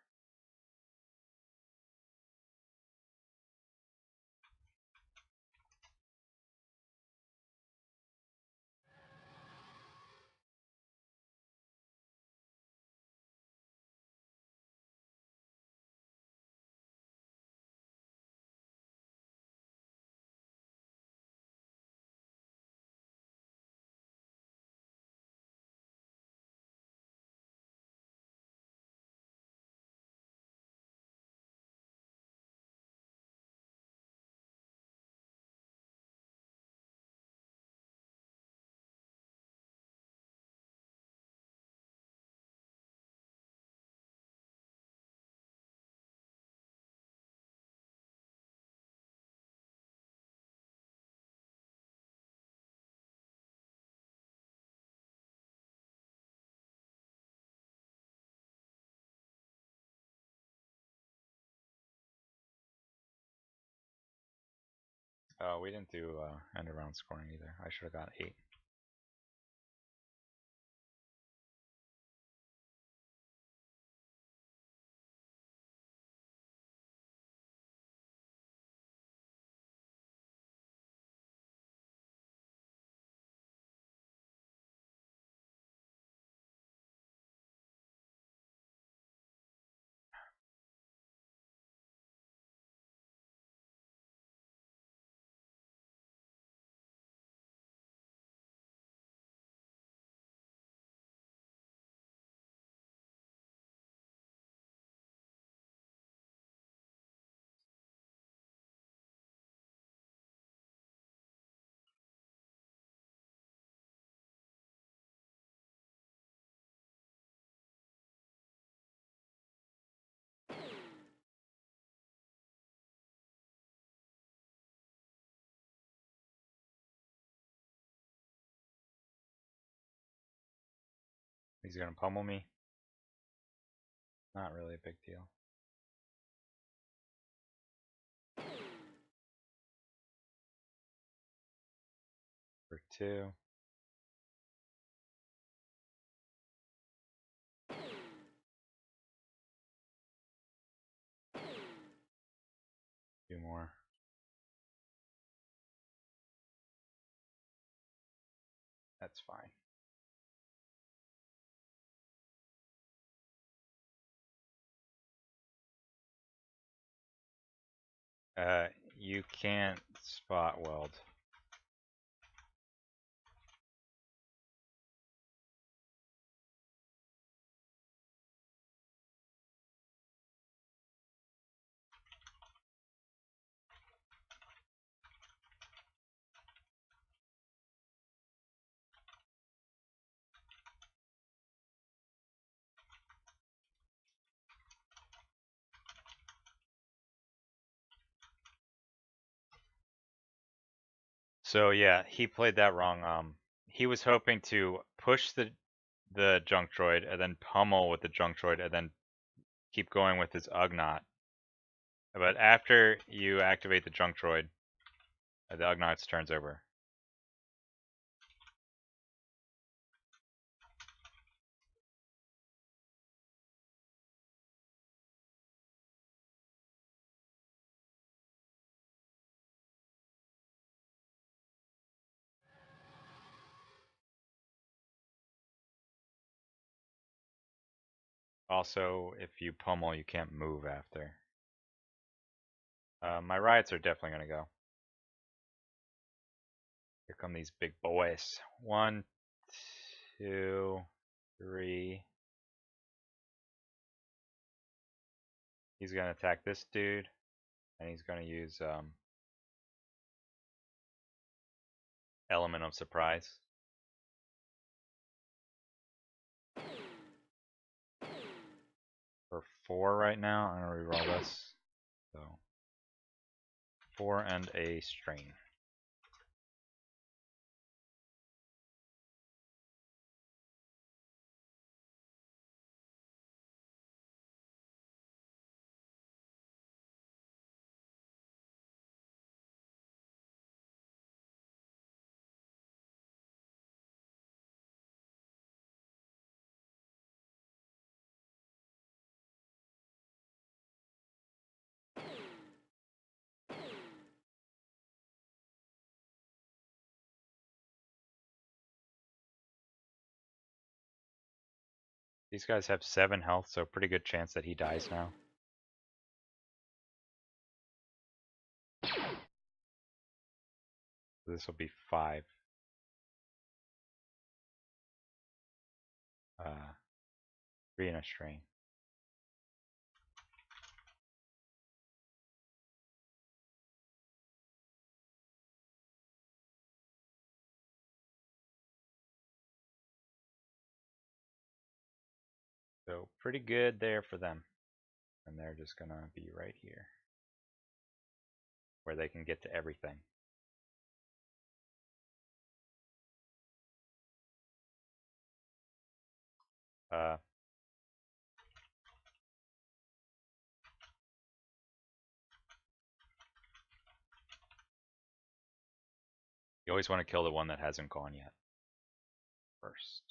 Oh, we didn't do end of round scoring either. I should have got 8. He's gonna pummel me. Not really a big deal. For 2. Two more. That's fine. Uh, you can't spot weld. So yeah, he played that wrong. He was hoping to push the junk droid and then pummel with the junk droid and then keep going with his Ugnaught. But after you activate the junk droid, the Ugnaughts turns over. Also, if you pummel, you can't move after. My riots are definitely gonna go. Here come these big boys. 1, 2, 3. He's gonna attack this dude, and he's gonna use element of surprise. For 4 right now, I'm gonna reroll this. So 4 and a strain. These guys have 7 health, so pretty good chance that he dies now. This will be 5. 3 and a strain. So pretty good there for them. And they're just gonna be right here, where they can get to everything. Uh, you always want to kill the one that hasn't gone yet first.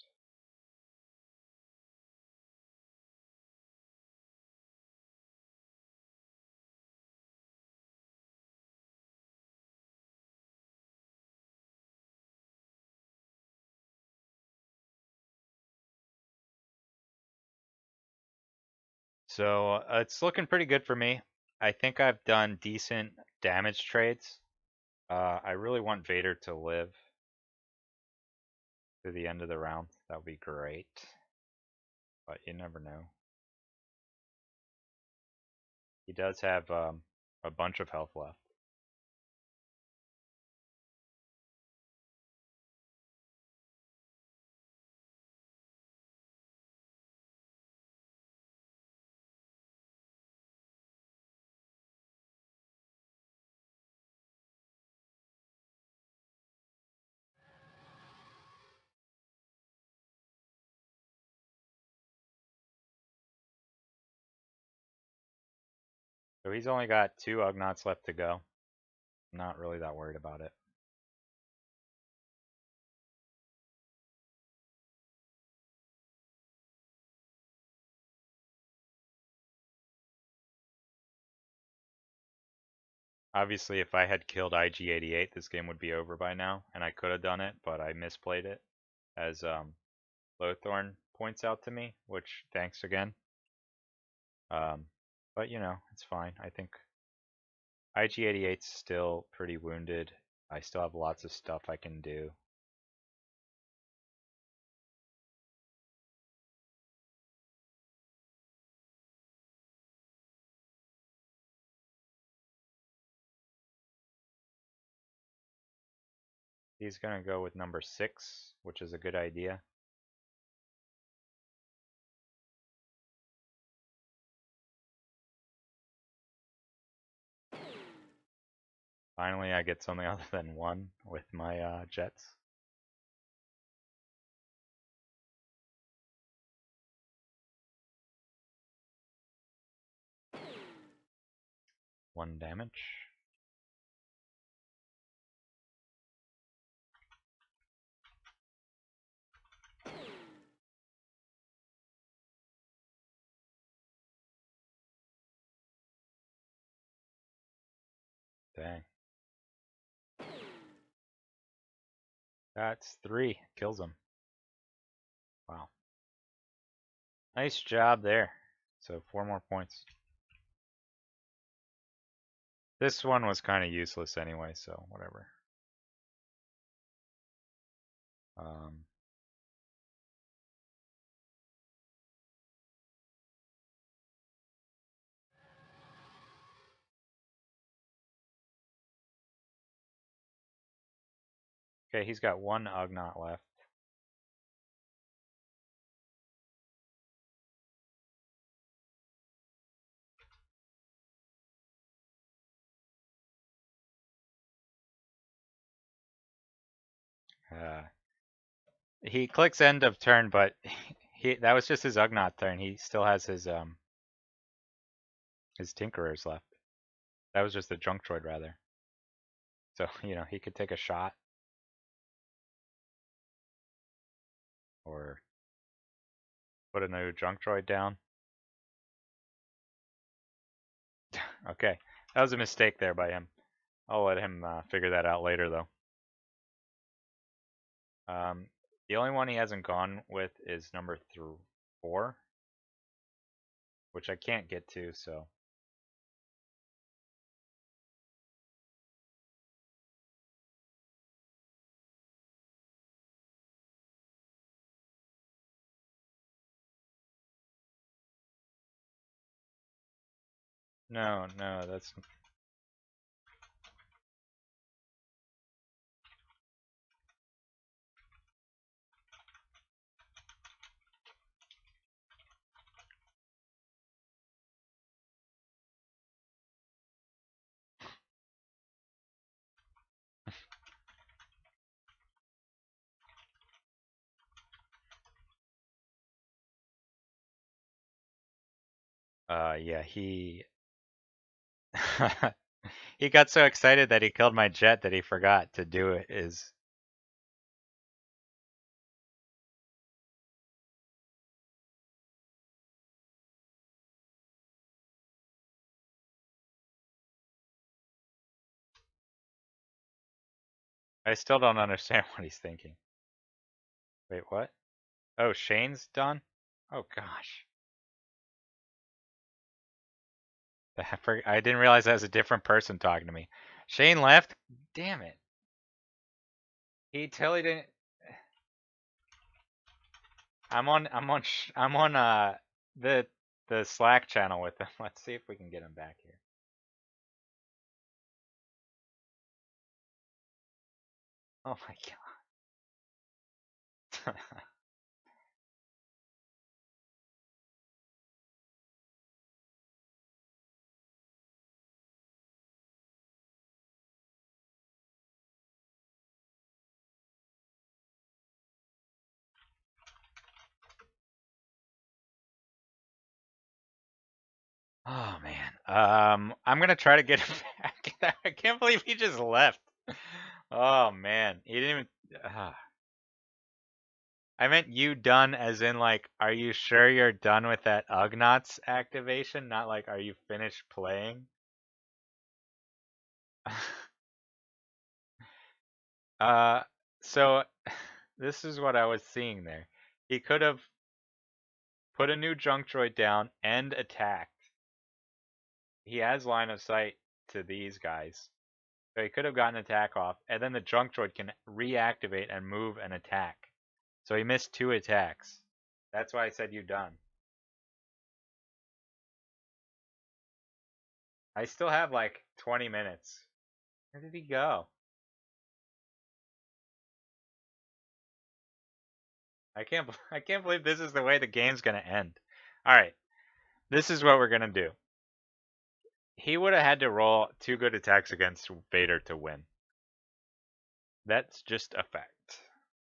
So it's looking pretty good for me. I think I've done decent damage trades. I really want Vader to live to the end of the round. That would be great. But you never know. He does have a bunch of health left. So he's only got 2 Ugnaughts left to go. I'm not really that worried about it. Obviously, if I had killed IG-88, this game would be over by now, and I could have done it, but I misplayed it, as Lothorn points out to me, which thanks again. Um, but you know, it's fine. I think IG-88's still pretty wounded. I still have lots of stuff I can do. He's gonna go with number 6, which is a good idea. Finally, I get something other than 1 with my jets. One damage. Dang. That's 3. Kills him. Wow. Nice job there. So 4 more points. This one was kind of useless anyway, so whatever. Um, okay, he's got 1 Ugnaught left. He clicks end of turn, but that was just his Ugnaught turn. He still has his Tinkerers left. That was just the Junk Droid rather. So, he could take a shot. Or put a new Junk Droid down. Okay, that was a mistake there by him. I'll let him figure that out later though. The only one he hasn't gone with is number 4, which I can't get to, so. No, that's. Yeah, he. He got so excited that he killed my jet that he forgot to do it. I still don't understand what he's thinking. Wait, what? Oh, Shane's done? Oh gosh. I didn't realize that was a different person talking to me. Shane left? Damn it. He totally didn't. I'm on the Slack channel with him. Let's see if we can get him back here. Oh my god. Oh man. I'm gonna try to get him back. I can't believe he just left. Oh man. He didn't even. I meant you done as in like, are you sure you're done with that Ugnaughts activation? Not like, are you finished playing? uh, so this is what I was seeing there. He could have put a new junk droid down and attacked. He has line of sight to these guys. So he could have gotten an attack off, and then the junk droid can reactivate and move and attack. So he missed 2 attacks. That's why I said you done. I still have like 20 minutes. Where did he go? I can't believe this is the way the game's gonna end. All right, this is what we're gonna do. He would have had to roll 2 good attacks against Vader to win. That's just a fact.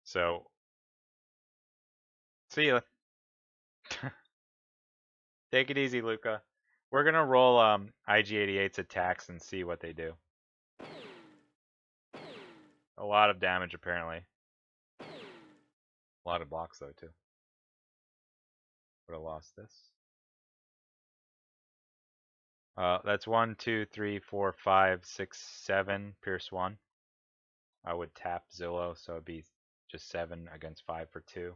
So, see ya. Take it easy, Luca. We're gonna roll IG-88's attacks and see what they do. A lot of damage, apparently. A lot of blocks, though, too. Would have lost this. That's 1, 2, 3, 4, 5, 6, 7. Pierce 1. I would tap Zillow, so it'd be just 7 against 5 for 2.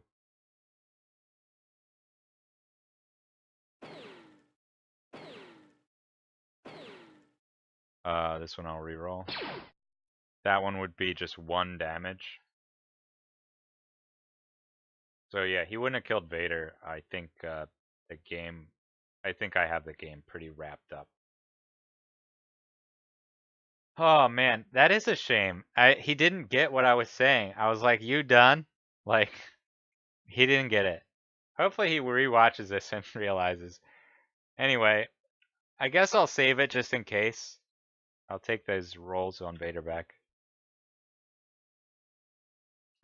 This one I'll reroll. That one would be just 1 damage. So yeah, he wouldn't have killed Vader. I think the game. I think I have the game pretty wrapped up. Oh man, that is a shame. He didn't get what I was saying. I was like, "You done?" Like he didn't get it. Hopefully he rewatches this and realizes. Anyway, I guess I'll save it just in case. I'll take those rolls on Vader back.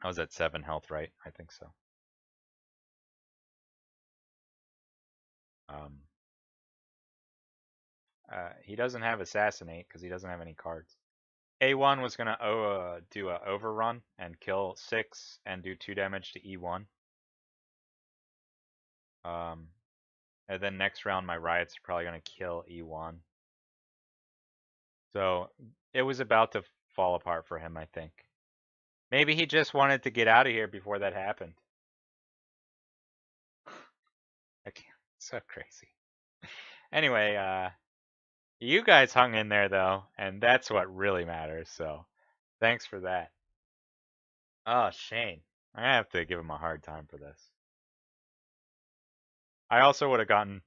I was at 7 health, right? I think so. He doesn't have Assassinate because he doesn't have any cards. A1 was going to do a overrun and kill 6 and do 2 damage to E1. And then next round, my Riots are probably going to kill E1. So it was about to fall apart for him, I think. Maybe he just wanted to get out of here before that happened. I can't. So crazy. Anyway, you guys hung in there, though, and that's what really matters. So thanks for that. Oh, Shane. I have to give him a hard time for this. I also would have gotten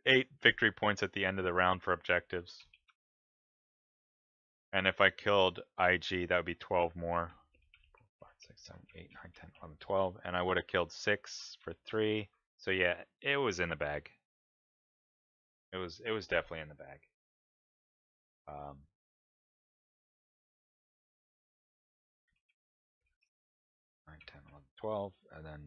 8 victory points at the end of the round for objectives. And if I killed IG, that would be 12 more. 5, 6, 7, 8, 9, 10, 11, 12. And I would have killed 6 for 3. So yeah, it was in the bag. It was definitely in the bag. 9, 10, 11, 12, and then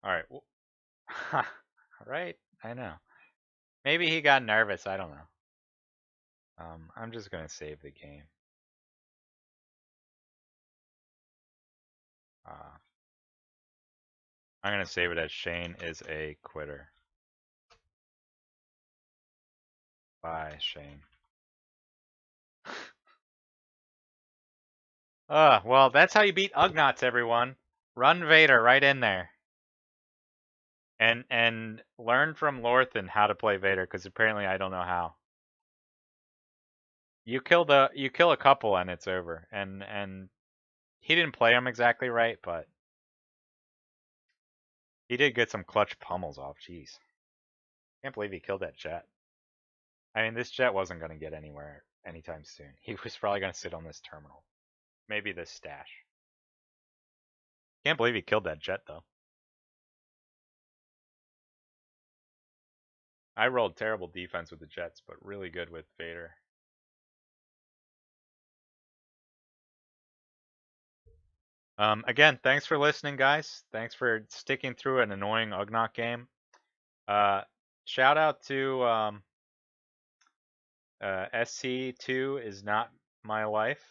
all right. Well, right? I know. Maybe he got nervous. I don't know. I'm just gonna save the game. I'm gonna save it as Shane is a quitter. Bye, Shane. Well, that's how you beat Ugnaughts, everyone. Run Vader right in there. And learn from Lorthan how to play Vader, because apparently I don't know how. You kill a couple and it's over. And he didn't play him exactly right, but he did get some clutch pummels off. Jeez. Can't believe he killed that jet. I mean, this jet wasn't going to get anywhere anytime soon. He was probably going to sit on this terminal. Maybe this stash. Can't believe he killed that jet, though. I rolled terrible defense with the jets, but really good with Vader. Again, thanks for listening, guys. Thanks for sticking through an annoying Ugnaught game. Shout out to SC2 is not my life,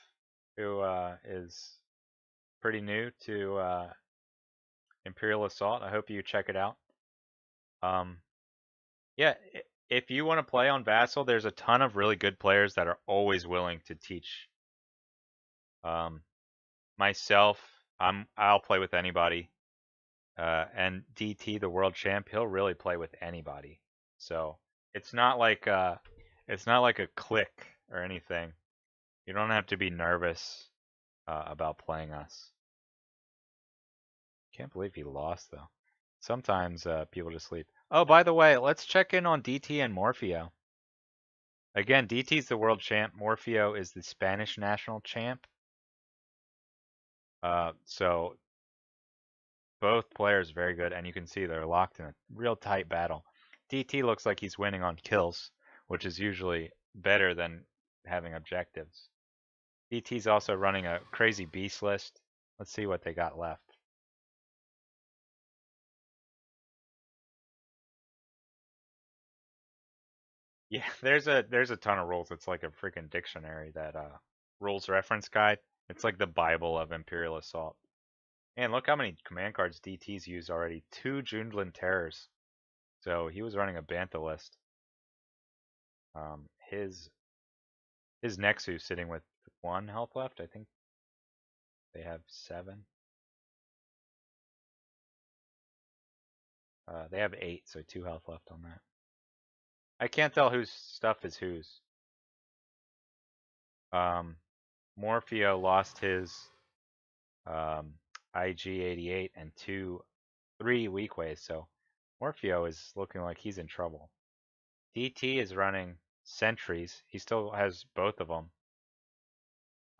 who is pretty new to Imperial Assault. I hope you check it out. Yeah, if you want to play on Vassal, there's a ton of really good players that are always willing to teach. Myself, I'll play with anybody. And DT, the world champ, he'll really play with anybody. So it's not like it's not like a click or anything. You don't have to be nervous about playing us. Can't believe he lost though. Sometimes people just sleep. Oh, by the way, let's check in on DT and Morpheo. Again, DT's the world champ. Morpheo is the Spanish national champ. So both players very good, and you can see they're locked in a real tight battle. DT looks like he's winning on kills, which is usually better than having objectives. DT's also running a crazy beast list. Let's see what they got left. Yeah, there's a ton of rules. It's like a freaking dictionary, that rules reference guide. It's like the Bible of Imperial Assault. And look how many command cards DT's used already. 2 Jundland Terrors. So he was running a Bantha list. His Nexus sitting with 1 health left. I think they have 7. They have 8, so 2 health left on that. I can't tell whose stuff is whose. Morpheo lost his IG-88 and 3 weak ways, so Morpheo is looking like he's in trouble. DT is running sentries. He still has both of them.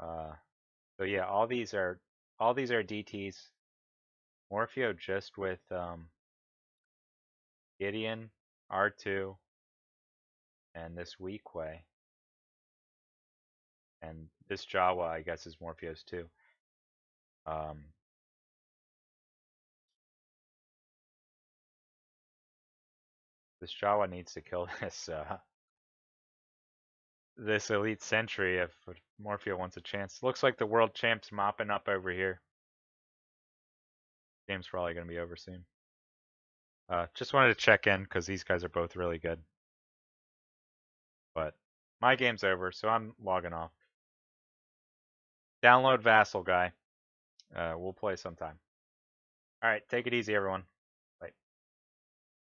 So yeah, all these are DTs. Morpheo just with Gideon, R2, and this weak way. And this Jawa, I guess, is Morpheo's too. This Jawa needs to kill this elite sentry if Morpheo wants a chance. Looks like the world champ's mopping up over here. Game's probably going to be over soon. Just wanted to check in because these guys are both really good. But my game's over, so I'm logging off. Download Vassal, guy. We'll play sometime. All right, take it easy, everyone.